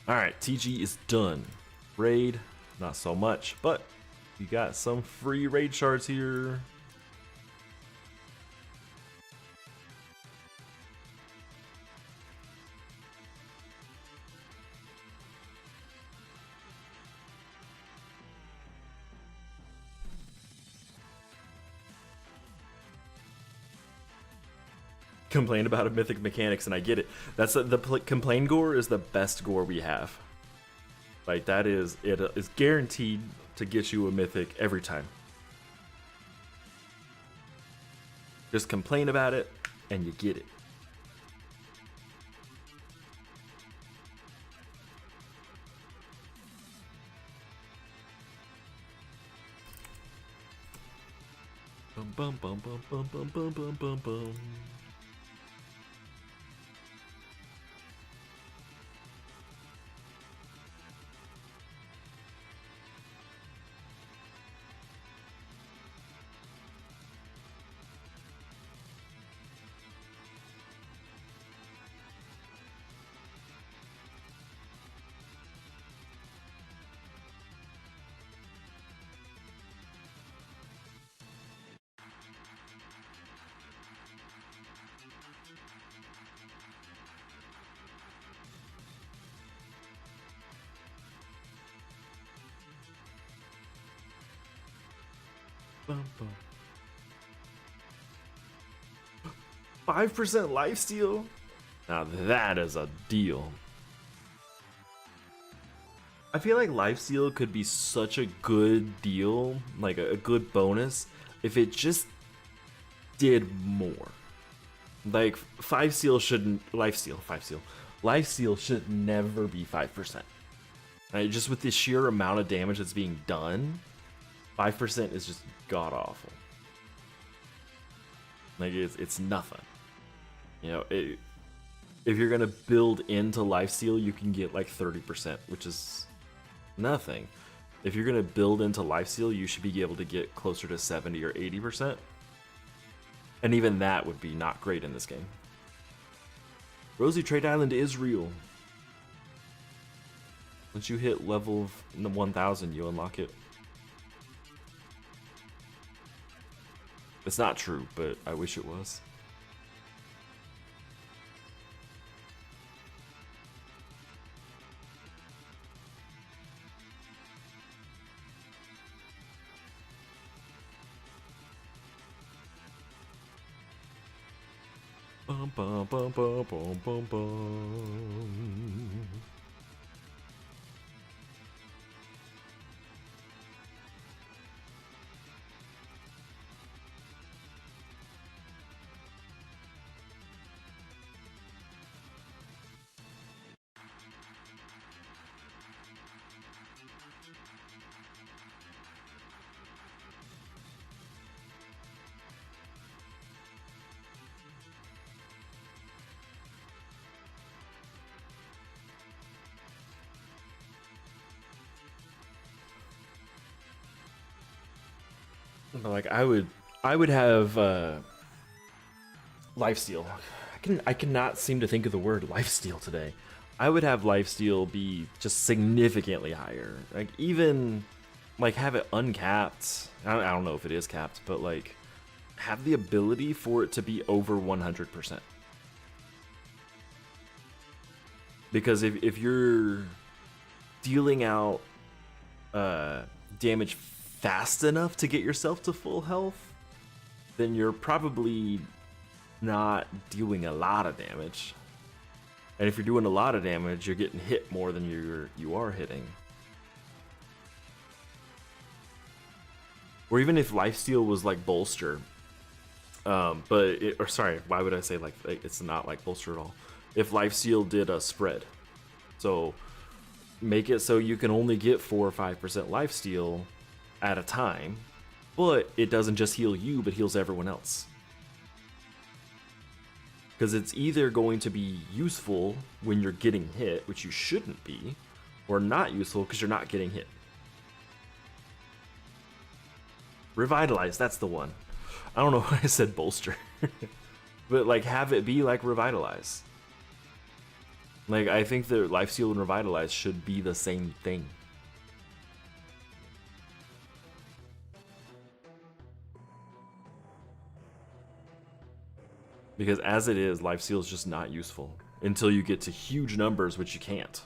Alright, TG is done. Raid, not so much, but we got some free raid shards here. Complain about a mythic mechanics, and I get it. That's the complain gore is the best gore we have. Like, that is, it is guaranteed to get you a mythic every time. Just complain about it and you get it. Bum bum bum bum bum bum bum bum bum bum. Bum, bum. 5% lifesteal? Now that is a deal. I feel like lifesteal could be such a good deal, like a good bonus, if it just did more. Like, 5 seal shouldn't, lifesteal should never be 5%. Right? Just with the sheer amount of damage that's being done, 5% is just god awful. Like it's nothing. You know, if you're gonna build into lifesteal, you can get like 30%, which is nothing. If you're gonna build into lifesteal, you should be able to get closer to 70 or 80%. And even that would be not great in this game. Rosie Trade Island is real. Once you hit level 1000, you unlock it. It's not true, but I wish it was. Bum, bum, bum, bum, bum, bum, bum. But like I would have lifesteal. I cannot seem to think of the word lifesteal today. I would have lifesteal be just significantly higher. Like even like have it uncapped. I don't know if it is capped, but like have the ability for it to be over 100%. Because if you're dealing out damage fast enough to get yourself to full health, then you're probably not doing a lot of damage. And if you're doing a lot of damage, you're getting hit more than you are hitting. Or even if lifesteal was like bolster, or sorry, why would I say like it's not like bolster at all? If lifesteal did a spread, so make it so you can only get 4 or 5% lifesteal at a time, but it doesn't just heal you, but heals everyone else. Because it's either going to be useful when you're getting hit, which you shouldn't be, or not useful because you're not getting hit. Revitalize, that's the one. I don't know why I said bolster. But like have it be like Revitalize. Like I think that Lifesteal and Revitalize should be the same thing. Because as it is, Lifesteal is just not useful until you get to huge numbers, which you can't.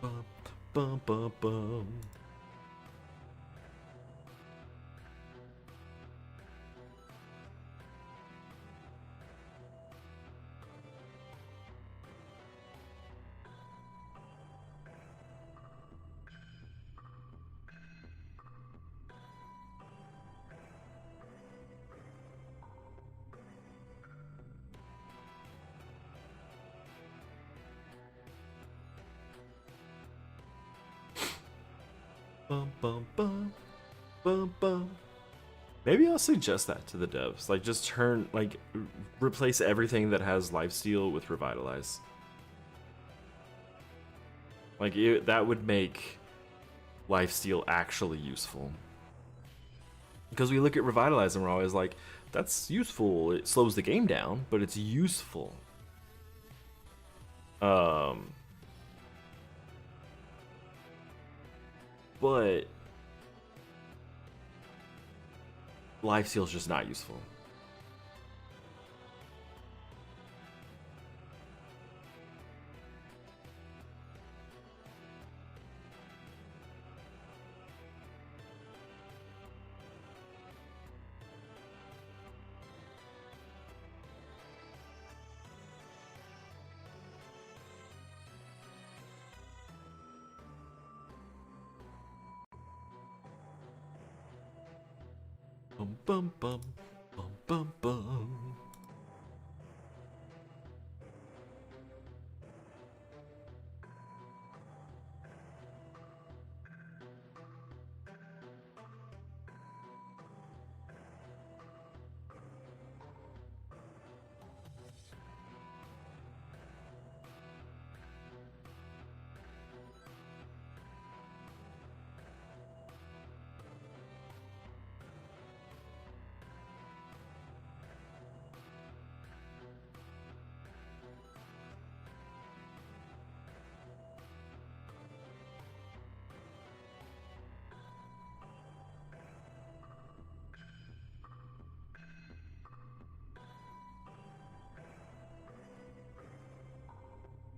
Bum, bum, bum, bum. Bum, bum, bum, bum, bum. Maybe I'll suggest that to the devs. Like, just replace everything that has Lifesteal with Revitalize. Like, that would make Lifesteal actually useful. Because we look at Revitalize and we're always like, that's useful. It slows the game down, but it's useful. But Lifesteal is just not useful. Bum bum bum bum bum bum.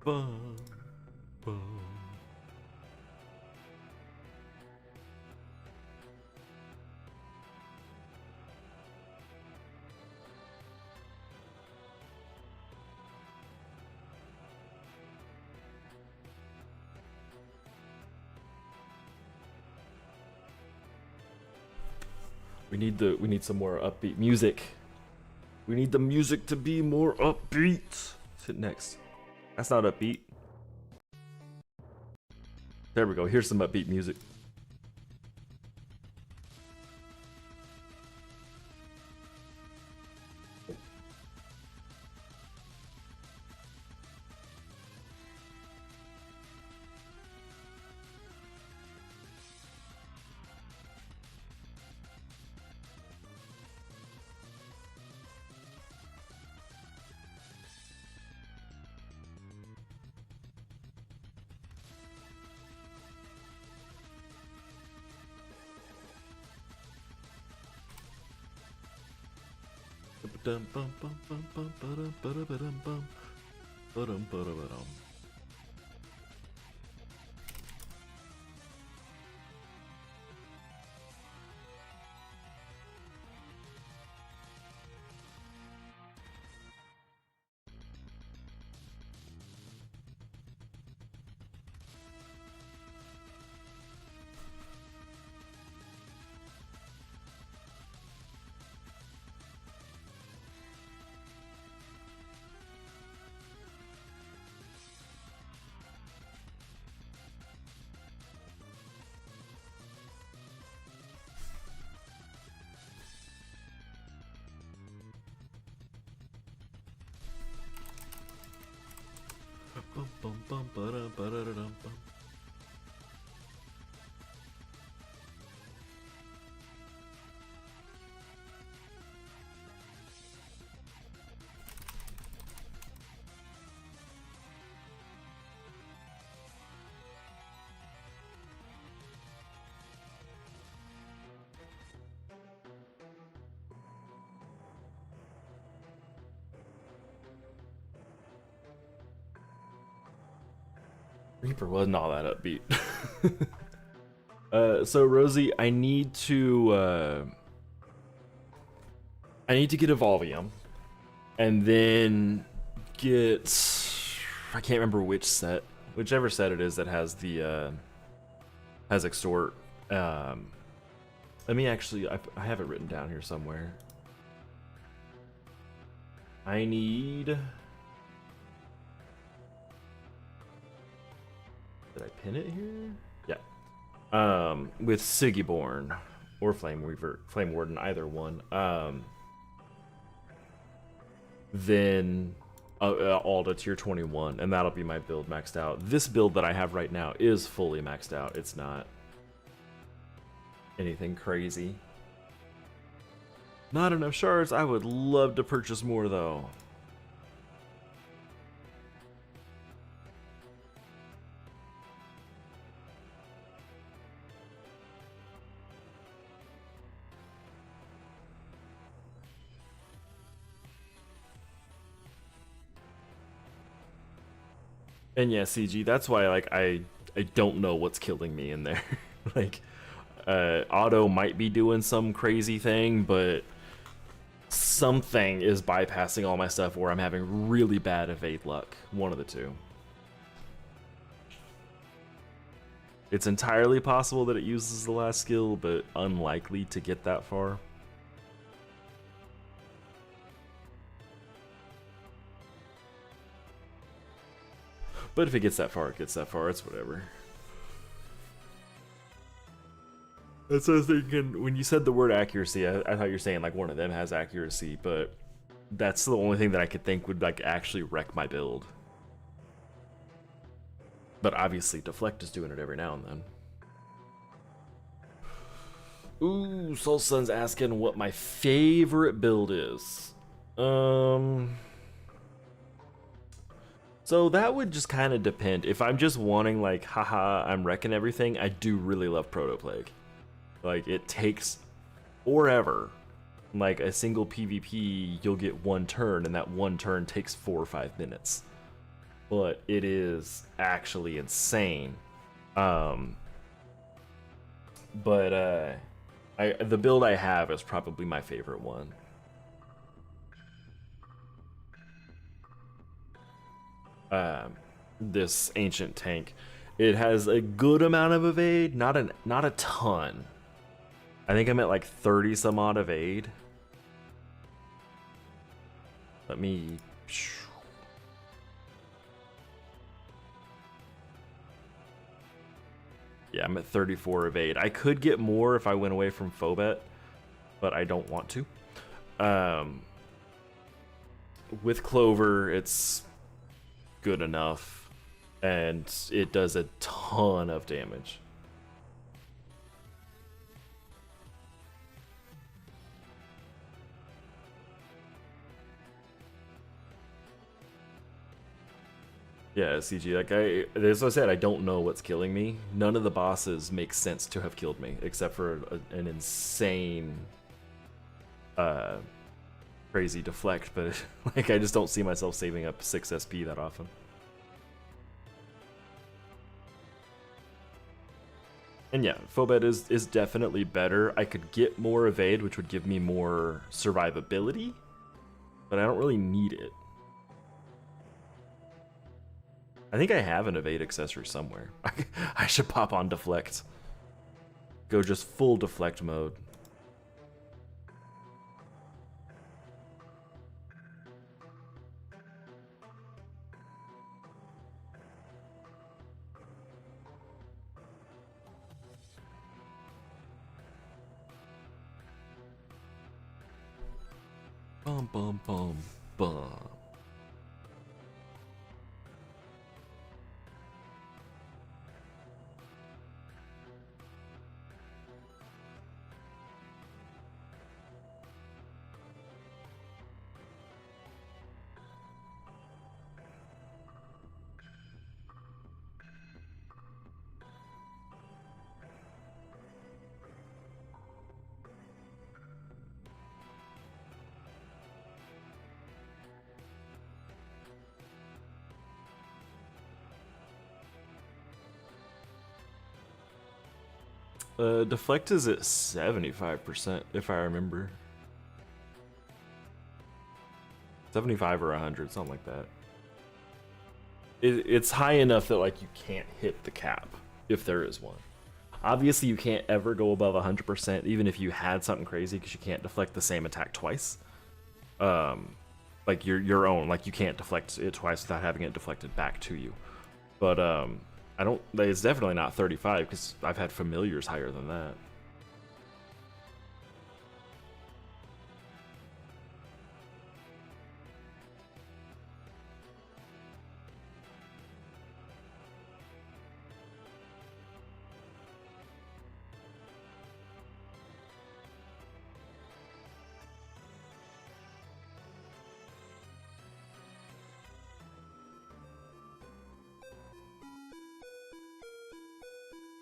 Bum, bum. We need some more upbeat music. We need the music to be more upbeat. Let's hit next. That's not upbeat. There we go. Here's some upbeat music. Reaper wasn't all that upbeat. So Rosie, I need to get Evolvium, and then get, I can't remember which set, whichever set it is that has the has Extort. Let me actually, I have it written down here somewhere. I need. Did I pin it here? Yeah. With Sigiborn or Flame Warden, either one. Then Alda tier 21, and that'll be my build maxed out. This build that I have right now is fully maxed out. It's not anything crazy. Not enough shards. I would love to purchase more though. And yeah, CG, that's why like I don't know what's killing me in there. Like Auto might be doing some crazy thing, but something is bypassing all my stuff where I'm having really bad evade luck. One of the two. It's entirely possible that it uses the last skill, but unlikely to get that far. But if it gets that far, it gets that far. It's whatever. That's what I was thinking. When you said the word accuracy, I thought you were saying like one of them has accuracy, but that's the only thing that I could think would like actually wreck my build. But obviously, deflect is doing it every now and then. Ooh, Soul Sun's asking what my favorite build is. So that would just kind of depend. If I'm just wanting like, haha, I'm wrecking everything, I do really love Proto-Plague. Like, it takes forever. Like, a single PvP, you'll get one turn, and that one turn takes 4 or 5 minutes. But it is actually insane. The build I have is probably my favorite one. This ancient tank, it has a good amount of evade, not a ton. I think I'm at like 30 some odd evade. Let me. Yeah, I'm at 34 evade. I could get more if I went away from Phobet, but I don't want to. With Clover, it's good enough, and it does a ton of damage. Yeah, CG, like as I said, I don't know what's killing me. None of the bosses make sense to have killed me, except for an insane, crazy deflect, but like I just don't see myself saving up 6 SP that often. And yeah, Phobet is definitely better. I could get more evade, which would give me more survivability, but I don't really need it. I think I have an evade accessory somewhere. I should pop on deflect. Go just full deflect mode. Bum bum bum bum. Deflect is at 75%, if I remember. 75 or 100, something like that. It's high enough that like you can't hit the cap, if there is one. Obviously, you can't ever go above 100%, even if you had something crazy, because you can't deflect the same attack twice. Like your own, like you can't deflect it twice without having it deflected back to you. But I don't. It's definitely not 35 because I've had familiars higher than that.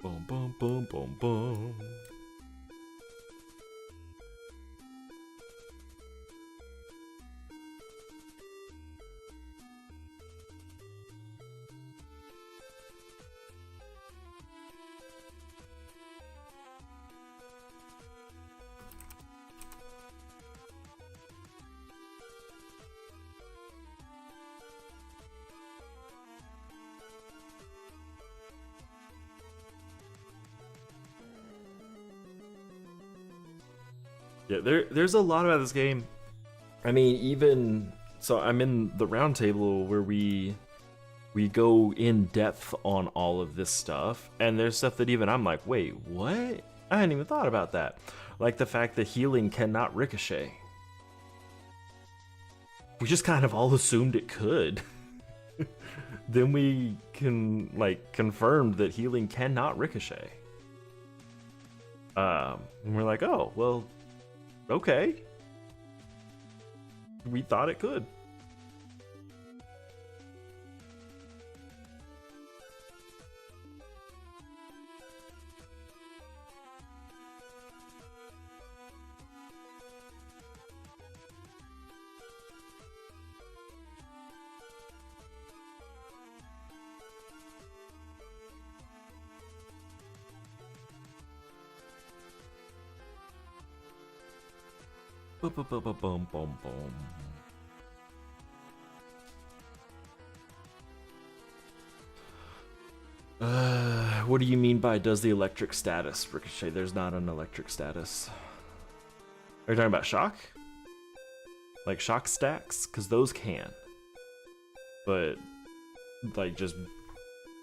Boom, boom, boom, boom, boom. Yeah, there's a lot about this game. I mean, even so, I'm in the round table where we we go in depth on all of this stuff, and there's stuff that even I'm like, wait, what? I hadn't even thought about that. Like the fact that healing cannot ricochet. We just kind of all assumed it could. Then we can like confirmed that healing cannot ricochet. And we're like, oh, well, okay. We thought it could. Boom, boom, boom. What do you mean by does the electric status ricochet? There's not an electric status. Are you talking about shock? Like shock stacks? Because those can. But, like, just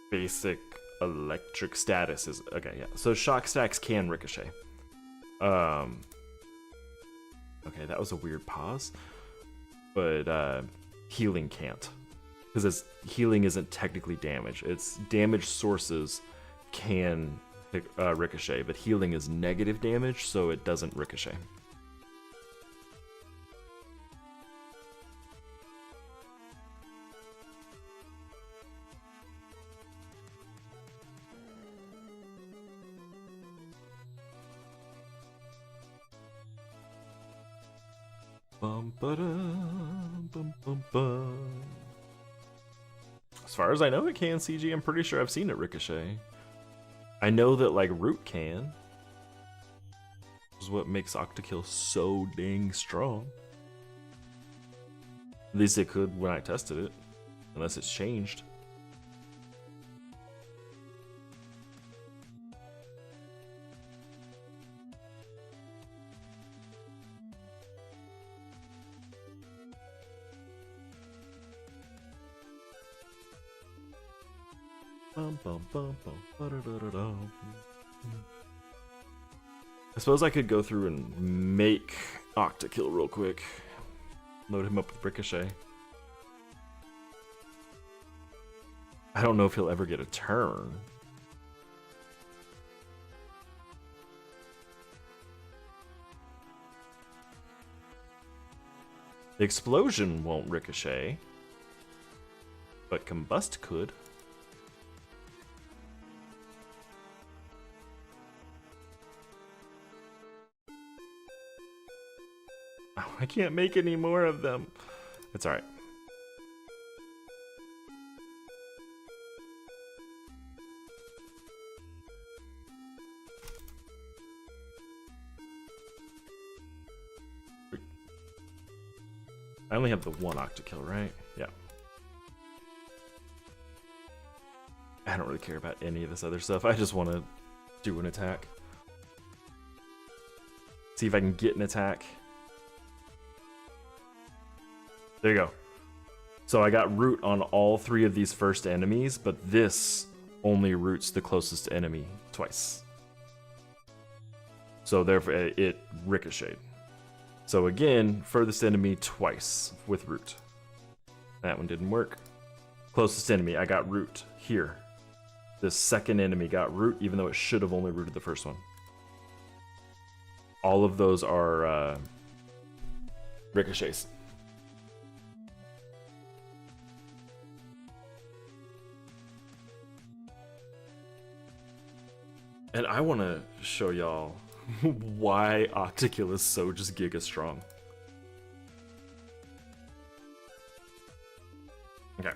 basic electric status is... Okay, yeah. So shock stacks can ricochet. Okay, that was a weird pause. But healing can't. Because healing isn't technically damage. It's damage sources can ricochet, but healing is negative damage, so it doesn't ricochet. As far as I know, it can CG. I'm pretty sure I've seen it ricochet. I know that like root can. This is what makes Octakill so dang strong. At least it could when I tested it, unless it's changed. I suppose I could go through and make Octakill real quick. Load him up with Ricochet. I don't know if he'll ever get a turn. The explosion won't ricochet, but combust could. Oh, I can't make any more of them. It's alright. I only have the one Octakill, right? Yeah. I don't really care about any of this other stuff. I just want to do an attack. See if I can get an attack. There you go. So I got root on all three of these first enemies, but this only roots the closest enemy twice. So therefore it ricocheted. So again, furthest enemy twice with root. That one didn't work. Closest enemy, I got root here. The second enemy got root, even though it should have only rooted the first one. All of those are ricochets. And I want to show y'all why Octakill is so just giga strong. Okay.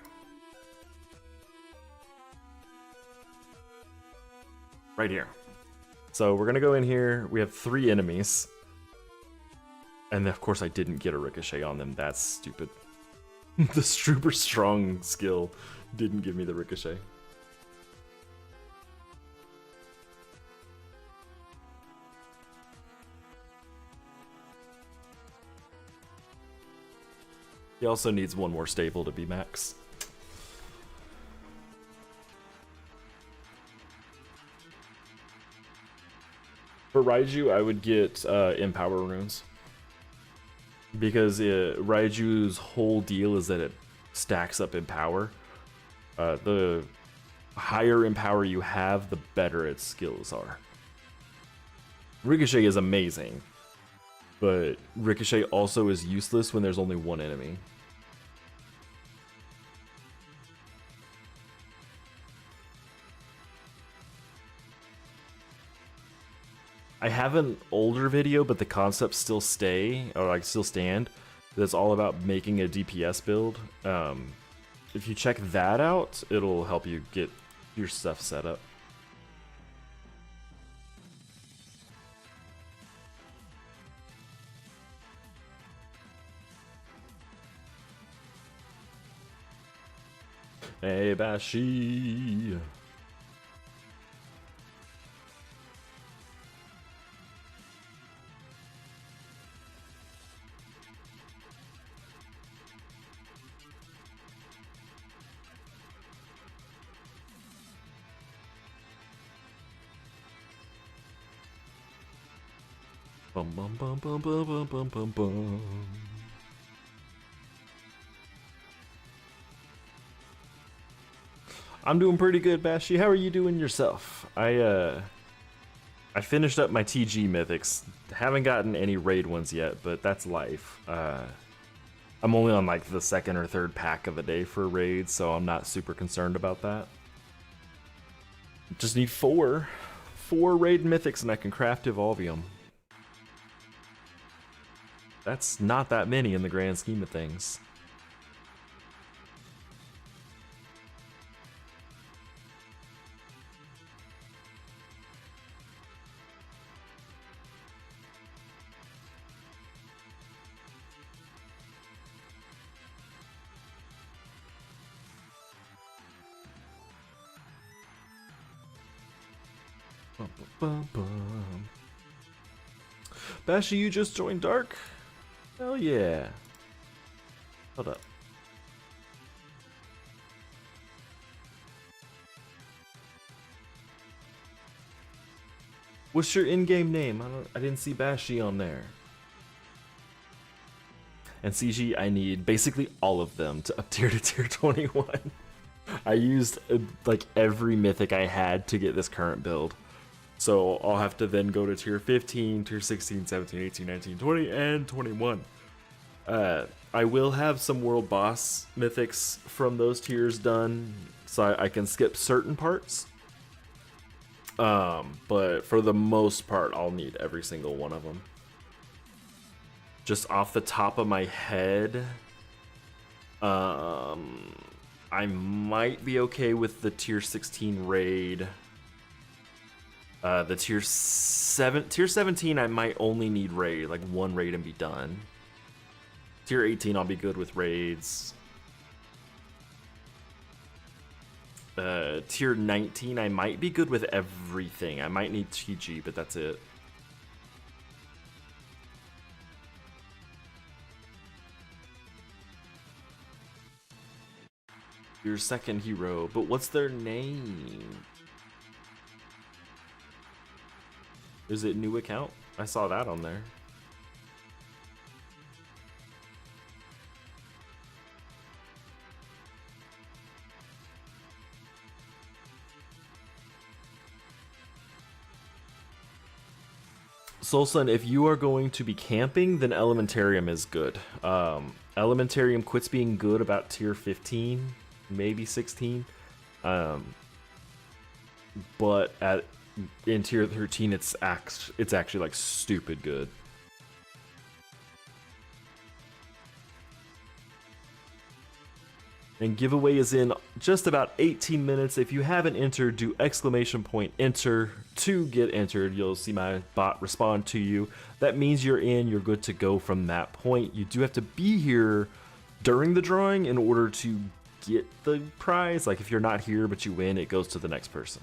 Right here. So we're gonna go in here. We have 3 enemies. And of course I didn't get a ricochet on them. That's stupid. The super strong skill didn't give me the ricochet. He also needs one more stable to be max. For Raiju, I would get Empower runes. Because Raiju's whole deal is that it stacks up in power. The higher in power you have, the better its skills are. Ricochet is amazing, but Ricochet also is useless when there's only one enemy. I have an older video, but the concepts still stay, or like still stand. That's all about making a DPS build. If you check that out, it'll help you get your stuff set up. Hey, Bashi. Bum bum bum bum bum bum bum bum bum. I'm doing pretty good, Bashi. How are you doing yourself? I finished up my TG mythics. Haven't gotten any raid ones yet, but that's life. I'm only on like the second or third pack of a day for raids, so I'm not super concerned about that. Just need four raid mythics and I can craft Evolvium. That's not that many in the grand scheme of things. Bum, bum, bum, bum. Bashi, you just joined Dark? Hell yeah. Hold up. What's your in-game name? I didn't see Bashi on there. And CG, I need basically all of them to up tier to tier 21. I used like every mythic I had to get this current build. So I'll have to then go to tier 15, tier 16, 17, 18, 19, 20, and 21. I will have some world boss mythics from those tiers done, so I can skip certain parts. But for the most part, I'll need every single one of them. Just off the top of my head, I might be okay with the tier 16 raid. The tier 17, I might only need raid, like one raid and be done. Tier 18, I'll be good with raids. Tier 19, I might be good with everything. I might need TG, but that's it. Your second hero, but what's their name? Is it new account? I saw that on there. Soulsun, if you are going to be camping, then Elementarium is good. Elementarium quits being good about tier 15, maybe 16. But in tier 13, it's actually like stupid good. And giveaway is in just about 18 minutes. If you haven't entered, do !enter to get entered. You'll see my bot respond to you. That means you're in, you're good to go from that point. You do have to be here during the drawing in order to get the prize. Like if you're not here but you win, it goes to the next person.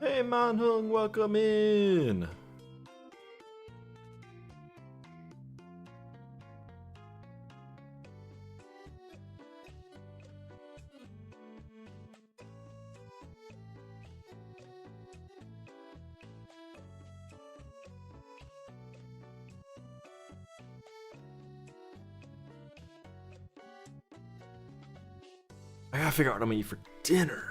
Hey Manhung, welcome in. I gotta figure out what I'm gonna eat for dinner.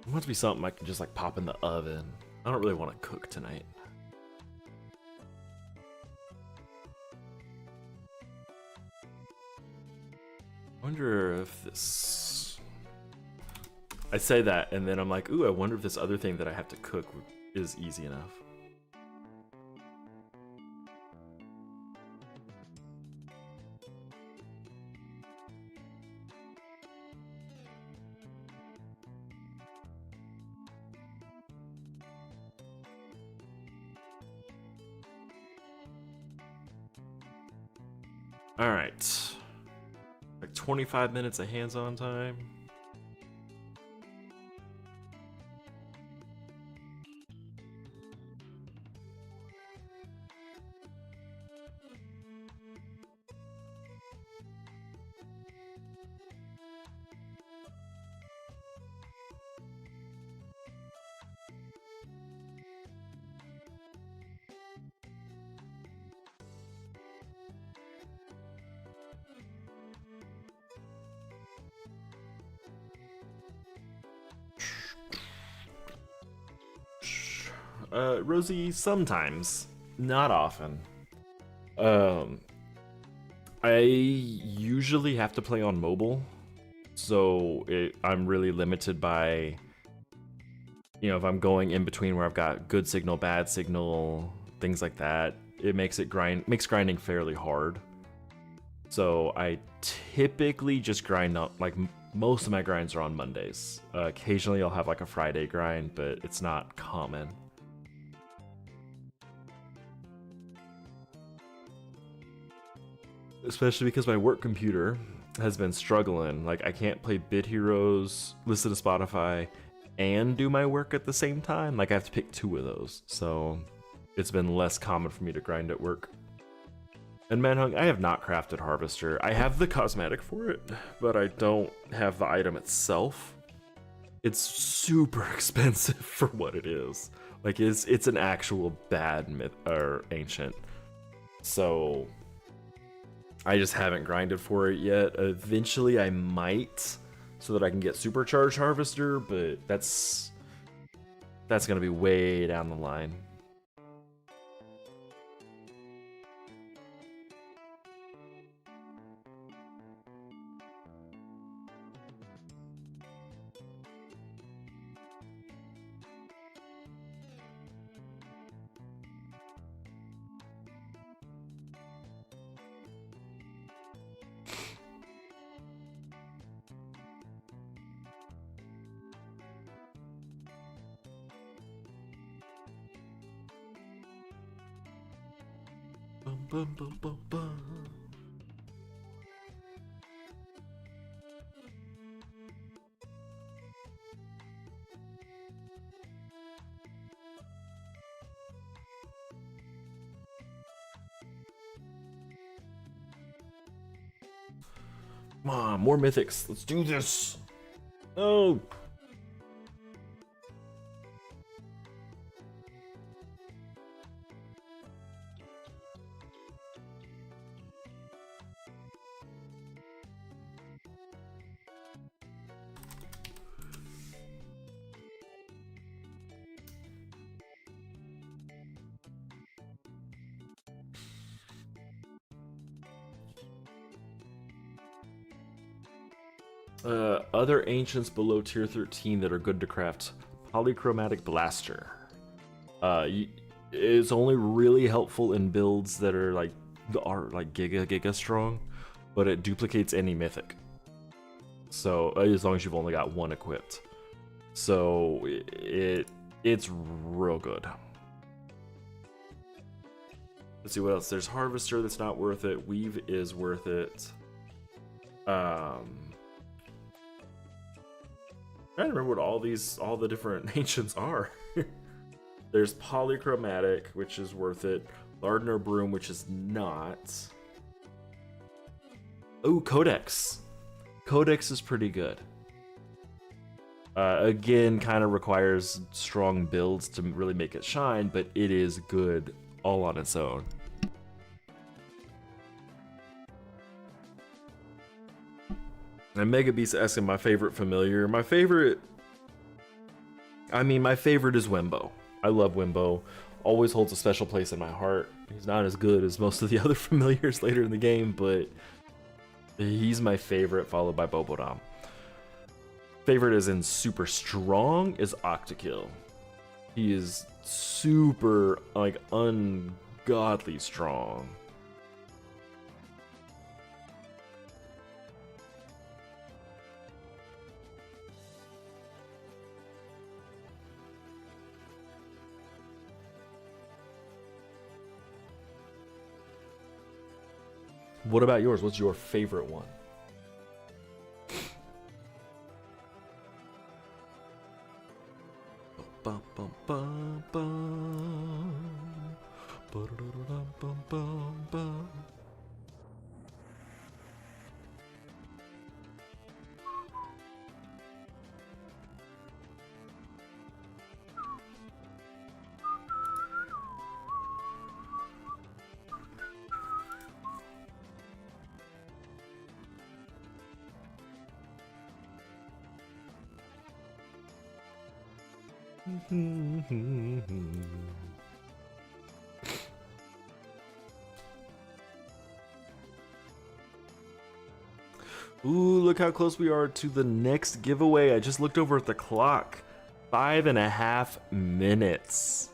It must be something I can just like pop in the oven. I don't really want to cook tonight. I wonder if this... I say that and then I'm like, ooh, I wonder if this other thing that I have to cook is easy enough. All right, like 25 minutes of hands-on time. Rosie, sometimes, not often. I usually have to play on mobile, so I'm really limited by, you know, if I'm going in between where I've got good signal, bad signal, things like that. It makes makes grinding fairly hard. So I typically just grind up, like most of my grinds are on Mondays. Occasionally I'll have like a Friday grind, but it's not common. Especially because my work computer has been struggling. Like I can't play Bit Heroes, listen to Spotify, and do my work at the same time. Like I have to pick two of those. So it's been less common for me to grind at work. And Manhung, I have not crafted Harvester. I have the cosmetic for it, but I don't have the item itself. It's super expensive for what it is. Like it's an actual bad myth or ancient. So I just haven't grinded for it yet. Eventually I might, so that I can get supercharged Harvester, but that's gonna be way down the line. Bum, bum, bum, bum, bum. Come on, more mythics. Let's do this. No. Other ancients below tier 13 that are good to craft. Polychromatic Blaster. It's only really helpful in builds that are like giga strong, but it duplicates any mythic. So as long as you've only got one equipped, so it's real good. Let's see what else. There's Harvester that's not worth it. Weave is worth it. I don't remember what all the different ancients are. There's polychromatic, which is worth it. Lardner Broom, which is not. Oh, Codex. Codex is pretty good. Again, kind of requires strong builds to really make it shine, but it is good all on its own. And Mega Beast asking my favorite familiar. My favorite is Wimbo. I love Wimbo. Always holds a special place in my heart. He's not as good as most of the other familiars later in the game, but he's my favorite, followed by Bobodam. Favorite as in super strong is Octakill. He is super, like, ungodly strong. What about yours? What's your favorite one? Bum, bum, bum, bum. Bum, bum, bum. Ooh, look how close we are to the next giveaway. I just looked over at the clock. 5.5 minutes.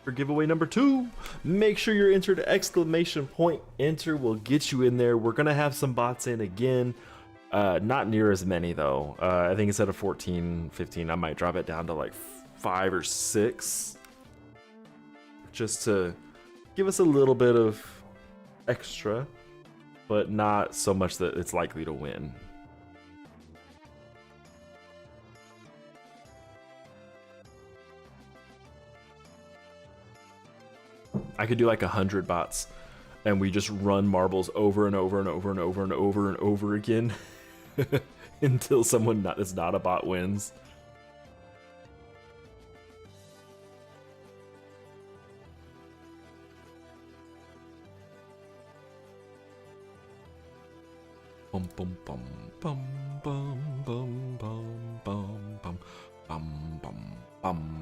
For giveaway number 2, make sure you're entered exclamation point enter will get you in there. We're gonna have some bots in again. Not near as many though. I think instead of 14, 15, I might drop it down to like 5 or 6. Just to give us a little bit of extra, but not so much that it's likely to win. I could do like 100 bots and we just run marbles over and over and over and over and over and over again until someone that's not a bot wins. Bum bum bum bum bum bum bum bum bum bum bum bum.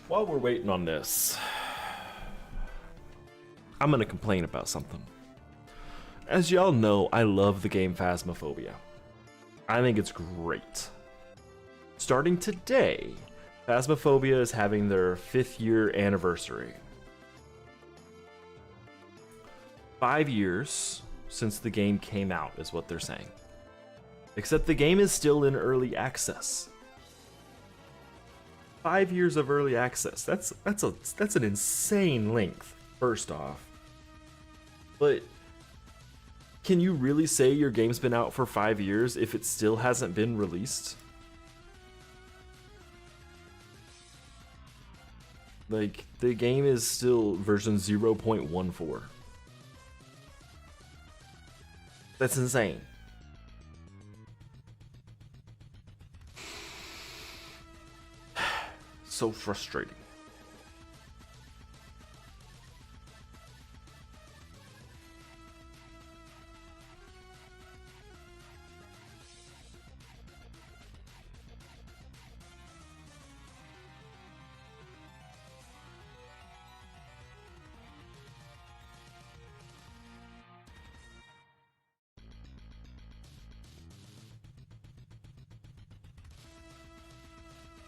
While we're waiting on this, I'm gonna complain about something. As y'all know, I love the game Phasmophobia. I think it's great. Starting today, Phasmophobia is having their 5th year anniversary. 5 years since the game came out is what they're saying. Except the game is still in early access. 5 years of early access. That's an insane length, first off. But can you really say your game's been out for 5 years if it still hasn't been released? Like, the game is still version 0.14. That's insane. So frustrating.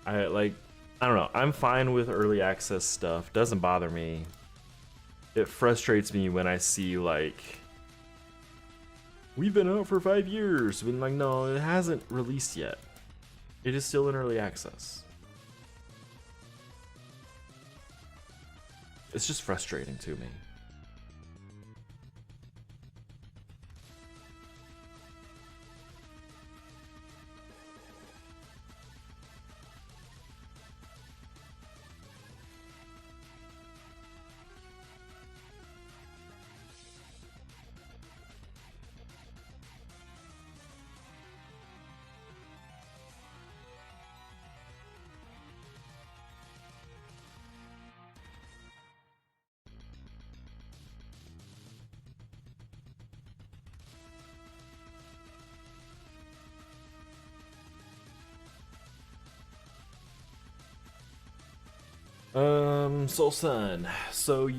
I don't know. I'm fine with early access stuff. Doesn't bother me. It frustrates me when I see like, we've been out for 5 years. Been like, no, it hasn't released yet. It is still in early access. It's just frustrating to me. Soul Sun. So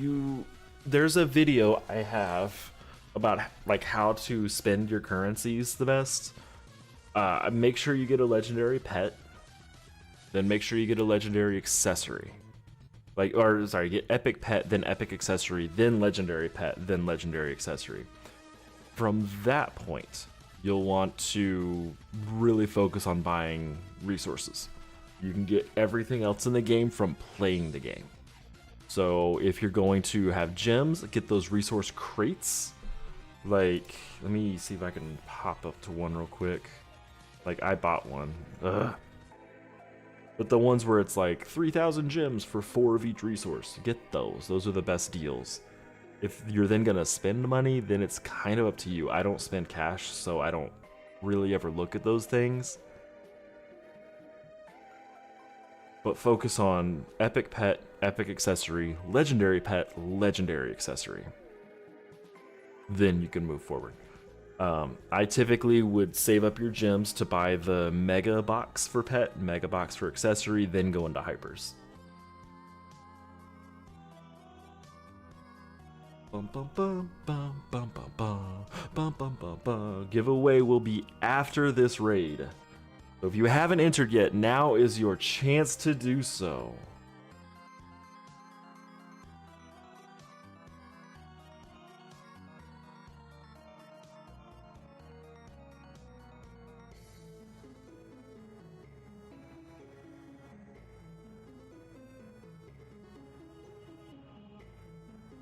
there's a video I have about like how to spend your currencies the best. Make sure you get a legendary pet, then make sure you get a legendary accessory. Get epic pet, then epic accessory, then legendary pet, then legendary accessory. From that point, you'll want to really focus on buying resources. You can get everything else in the game from playing the game. So if you're going to have gems, get those resource crates. Like, let me see if I can pop up to one real quick. Like, I bought one. Ugh. But the ones where it's like 3,000 gems for 4 of each resource, get those. Those are the best deals. If you're then gonna spend money, then it's kind of up to you. I don't spend cash, so I don't really ever look at those things. But focus on epic pet, epic accessory, legendary pet, legendary accessory. Then you can move forward. I typically would save up your gems to buy the mega box for pet, mega box for accessory, then go into hypers. Bum, bum, bum, bum, bum, bum, bum, bum, bum, bum, bum. Giveaway will be after this raid. So if you haven't entered yet, now is your chance to do so.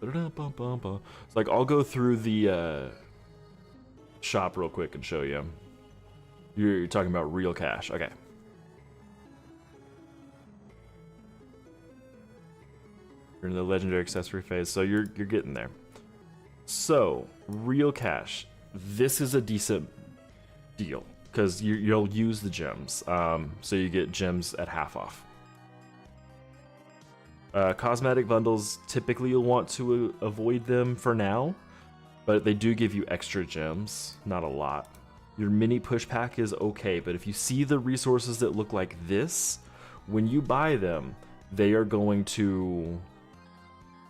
So like, I'll go through the shop real quick and show you. You're talking about real cash. Okay. You're in the legendary accessory phase, so you're getting there. So, real cash. This is a decent deal because you'll use the gems. So you get gems at half off. Cosmetic bundles, typically you'll want to avoid them for now, but they do give you extra gems, not a lot. Your mini push pack is okay, but if you see the resources that look like this, when you buy them, they are going to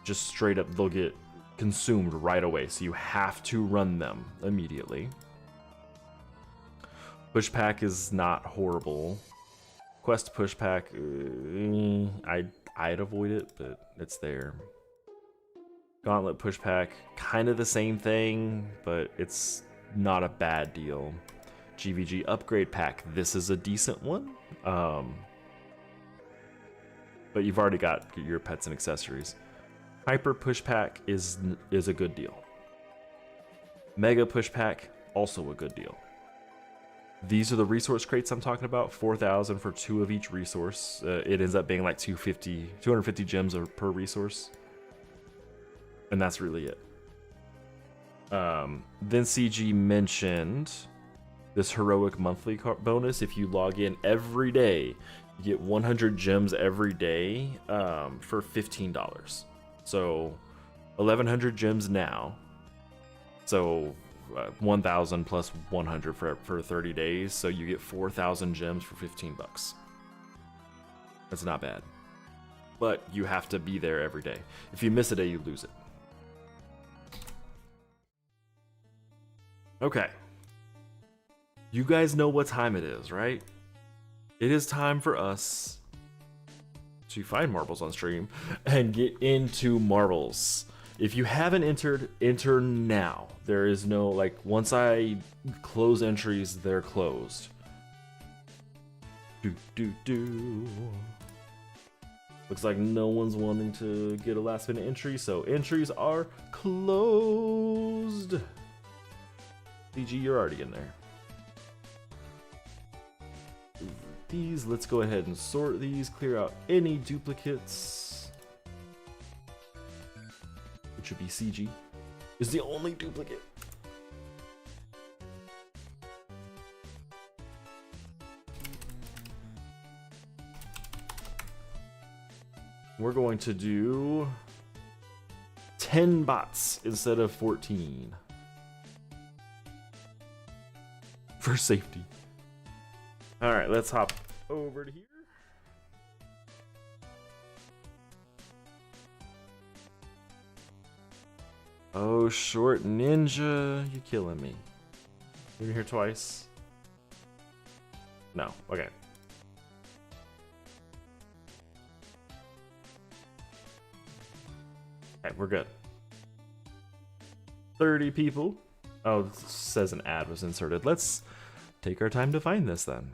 just straight up, they'll get consumed right away, so you have to run them immediately. Push pack is not horrible. Quest push pack, I'd avoid it, but it's there. Gauntlet push pack, kind of the same thing, but it's not a bad deal. GVG upgrade pack, this is a decent one. But you've already got your pets and accessories. Hyper push pack is a good deal. Mega push pack, also a good deal. These are the resource crates I'm talking about. 4,000 for 2 of each resource. It ends up being like 250 gems per resource. And that's really it. Then CG mentioned this heroic monthly bonus. If you log in every day, you get 100 gems every day for $15. So 1,100 gems now. So 1,000 plus 100 for 30 days, so you get 4,000 gems for $15. That's not bad, but you have to be there every day. If you miss a day, you lose it. Okay, you guys know what time it is, right? It is time for us to find marbles on stream and get into marbles. If you haven't entered, enter now. There is no, like, once I close entries, they're closed. Looks like no one's wanting to get a last minute entry, so entries are closed. CG, you're already in there. These, let's go ahead and sort these, clear out any duplicates. Which would be CG, is the only duplicate. We're going to do 10 bots instead of 14. For safety. Alright, let's hop over to here. Oh, short ninja, you killing me. You're in here twice? No, okay. Okay, we're good. 30 people. Oh, it says an ad was inserted. Let's take our time to find this then.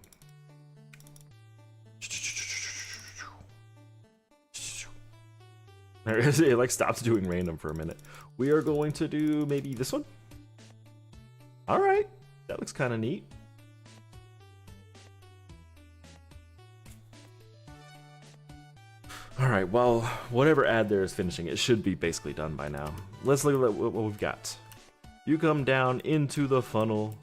There it is. It like stops doing random for a minute. We are going to do maybe this one. All right, that looks kind of neat. All right, well, whatever ad there is finishing, it should be basically done by now. Let's look at what we've got. You come down into the funnel,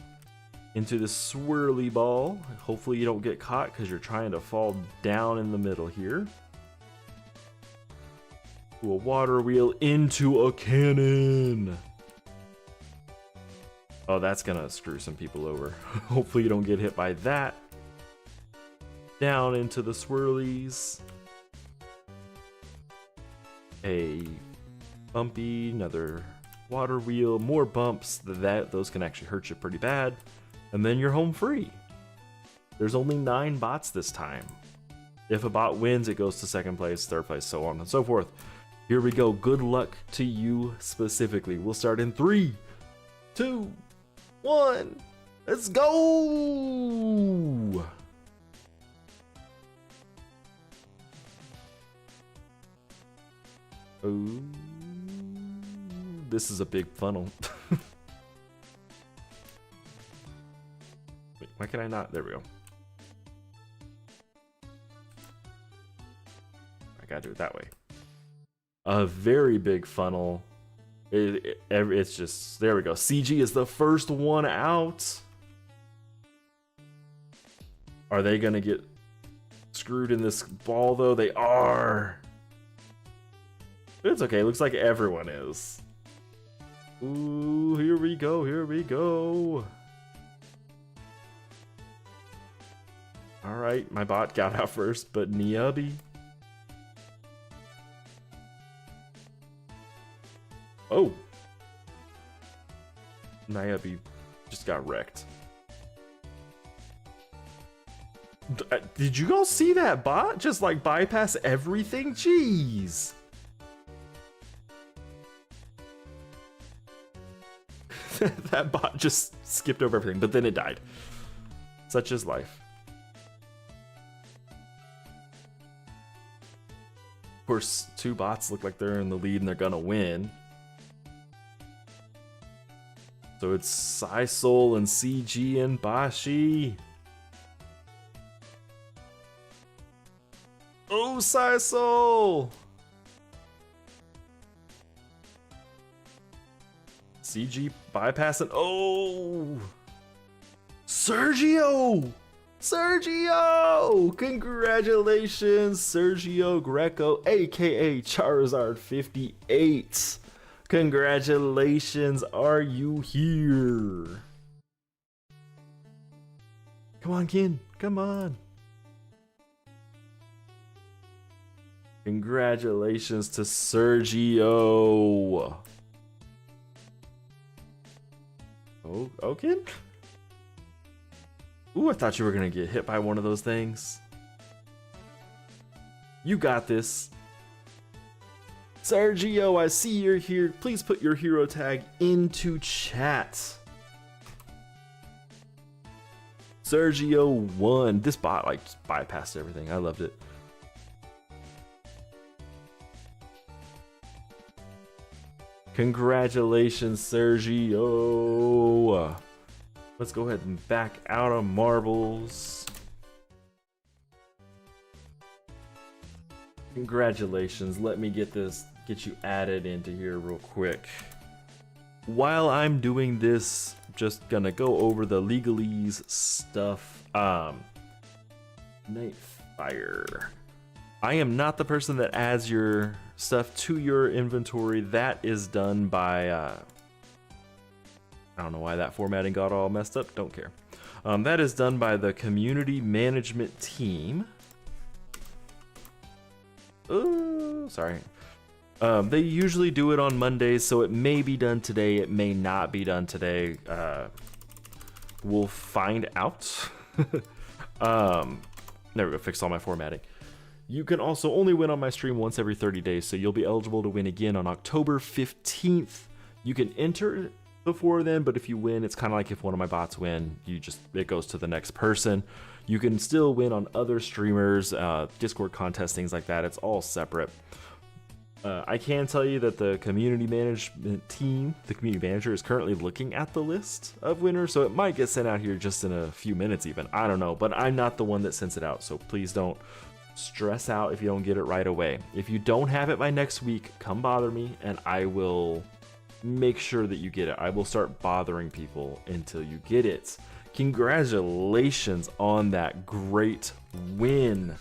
into the swirly ball. Hopefully you don't get caught because you're trying to fall down in the middle here. To a water wheel, into a cannon. Oh, that's gonna screw some people over. Hopefully you don't get hit by that. Down into the swirlies. A bumpy, another water wheel, more bumps. Those can actually hurt you pretty bad. And then you're home free. There's only 9 bots this time. If a bot wins, it goes to second place, third place, so on and so forth. Here we go. Good luck to you specifically. We'll start in 3, 2, 1. Let's go! Oh, this is a big funnel. Wait, why can I not? There we go. I gotta do it that way. A very big funnel. It's just, there we go. CG is the first one out. Are they gonna get screwed in this ball though? They are. But it's okay, looks like everyone is. Ooh, here we go, here we go. Alright, my bot got out first, but Niabi. Oh! Niabi just got wrecked. Did you all see that bot just like bypass everything? Jeez! That bot just skipped over everything, but then it died. Such is life. Of course, 2 bots look like they're in the lead and they're gonna win. So it's Psysoul and CG and Bashi. Oh, Psysoul! CG bypassing. Oh! Sergio! Sergio! Congratulations, Sergio Greco, aka Charizard 58. Congratulations, are you here? Come on, Ken. Come on. Congratulations to Sergio. Oh, okay. Ooh, I thought you were gonna get hit by one of those things. You got this. Sergio, I see you're here. Please put your hero tag into chat. Sergio won. This bot like just bypassed everything. I loved it. Congratulations, Sergio. Let's go ahead and back out of marbles. Congratulations. Let me get you added into here real quick. While I'm doing this, just gonna go over the legalese stuff. Nightfire. I am not the person that adds your stuff to your inventory. That is done by, I don't know why that formatting got all messed up. Don't care. That is done by the community management team. Oh, sorry. They usually do it on Mondays, so it may be done today. It may not be done today. We'll find out. There we go. Fixed all my formatting. You can also only win on my stream once every 30 days, so you'll be eligible to win again on October 15th. You can enter before then, but if you win, it's kind of like if one of my bots win, it goes to the next person. You can still win on other streamers, Discord contests, things like that. It's all separate. I can tell you that the community management team, the community manager, is currently looking at the list of winners, so it might get sent out here just in a few minutes even. I don't know, but I'm not the one that sends it out, so please don't stress out if you don't get it right away. If you don't have it by next week, come bother me and I will make sure that you get it. I will start bothering people until you get it. Congratulations on that great win.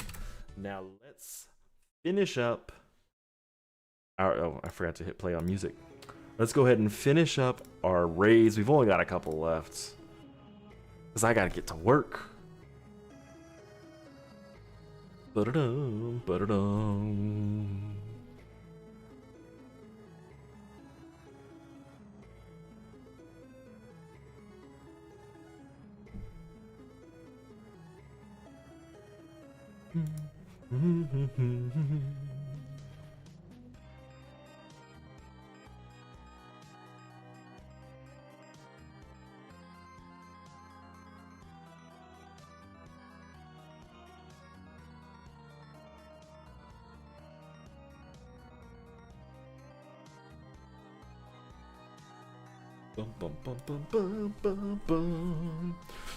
Now let's finish up oh, I forgot to hit play on music. Let's go ahead and finish up our raids. We've only got a couple left because I gotta get to work. Ba-da-dum, ba-da-dum.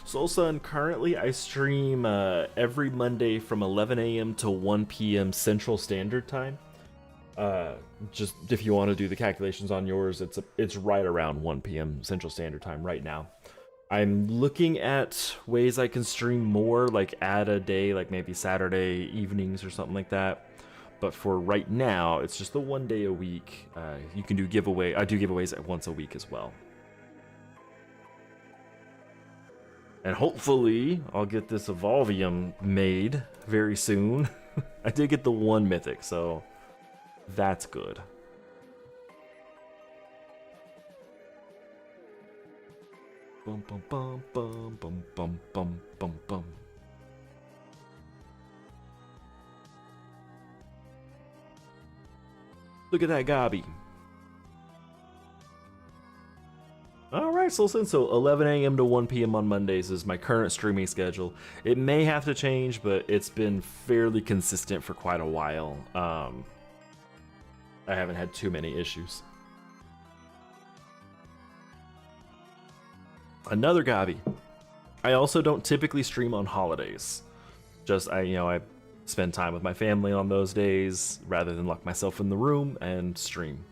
Soul Sun, currently I stream every Monday from 11 a.m. to 1 p.m. Central Standard Time. Just if you want to do the calculations on yours, it's right around 1 p.m. Central Standard Time right now. I'm looking at ways I can stream more, like add a day, like maybe Saturday evenings or something like that. But for right now, it's just the 1 day a week. You can do giveaway. I do giveaways once a week as well. And hopefully, I'll get this Evolvium made very soon. I did get the 1 mythic, so that's good. Bum bum bum bum bum bum bum bum bum. Look at that Gabi. Alright, Soulsin, so 11 a.m. to 1 p.m. on Mondays is my current streaming schedule. It may have to change, but it's been fairly consistent for quite a while. I haven't had too many issues. Another Gabi. I also don't typically stream on holidays. Just, I spend time with my family on those days rather than lock myself in the room and stream.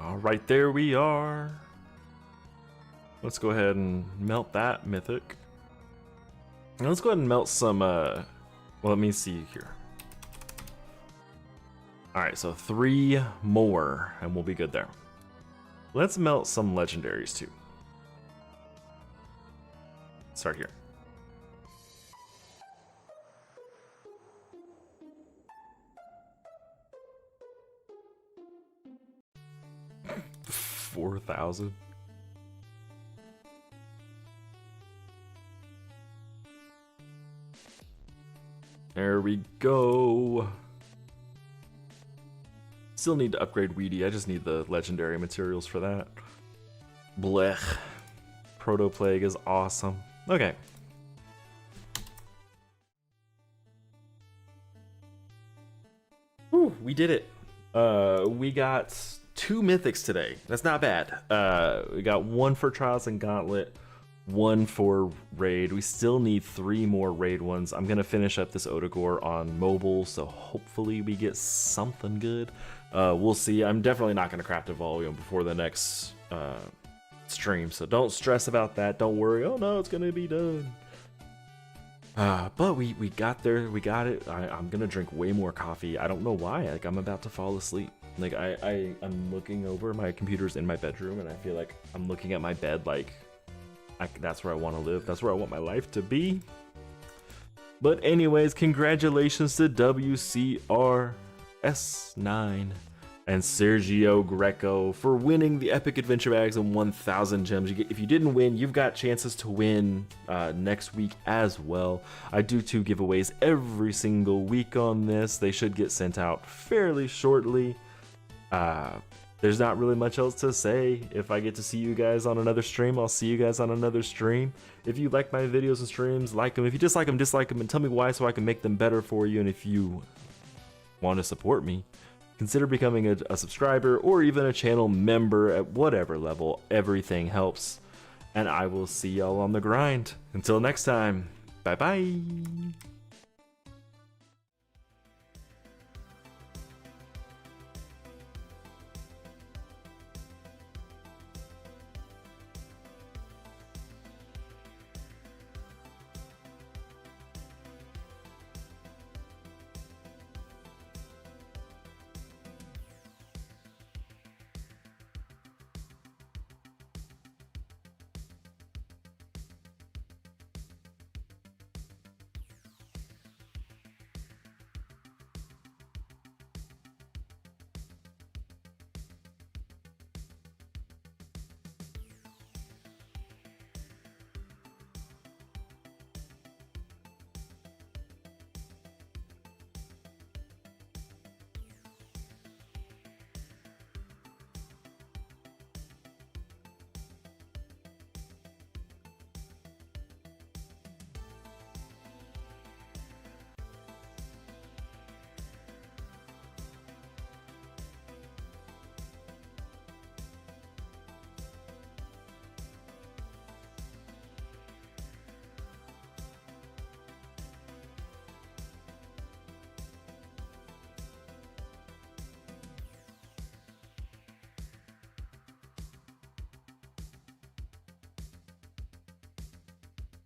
Alright, there we are. Let's go ahead and melt that mythic. And let's go ahead and melt some, well, let me see here. All right, so 3 more, and we'll be good there. Let's melt some legendaries too. Start here. $4,000. There we go. Still need to upgrade Weedy. I just need the legendary materials for that. Blech. Proto-Plague is awesome. Okay. Whew, we did it. We got 2 mythics today. That's not bad. We got 1 for Trials and Gauntlet, 1 for Raid. We still need 3 more Raid ones. I'm gonna finish up this Odagore on mobile, so hopefully we get something good. We'll see. I'm definitely not gonna craft a volume before the next stream, so don't stress about that. Don't worry. Oh no, it's gonna be done. But we got there. We got it. I'm gonna drink way more coffee. I don't know why. Like, I'm about to fall asleep. Like, I'm looking over. My computer's in my bedroom, and I feel like I'm looking at my bed like that's where I want to live. That's where I want my life to be. But anyways, congratulations to WCRS9 and Sergio Greco for winning the Epic Adventure Bags and 1,000 gems. If you didn't win, you've got chances to win next week as well. I do 2 giveaways every single week on this. They should get sent out fairly shortly. There's not really much else to say. If I get to see you guys on another stream, I'll see you guys on another stream. If you like my videos and streams, like them. If you dislike them, dislike them, and tell me why so I can make them better for you. And if you want to support me, consider becoming a subscriber or even a channel member at whatever level. Everything helps. And I will see y'all on the grind. Until next time, bye-bye.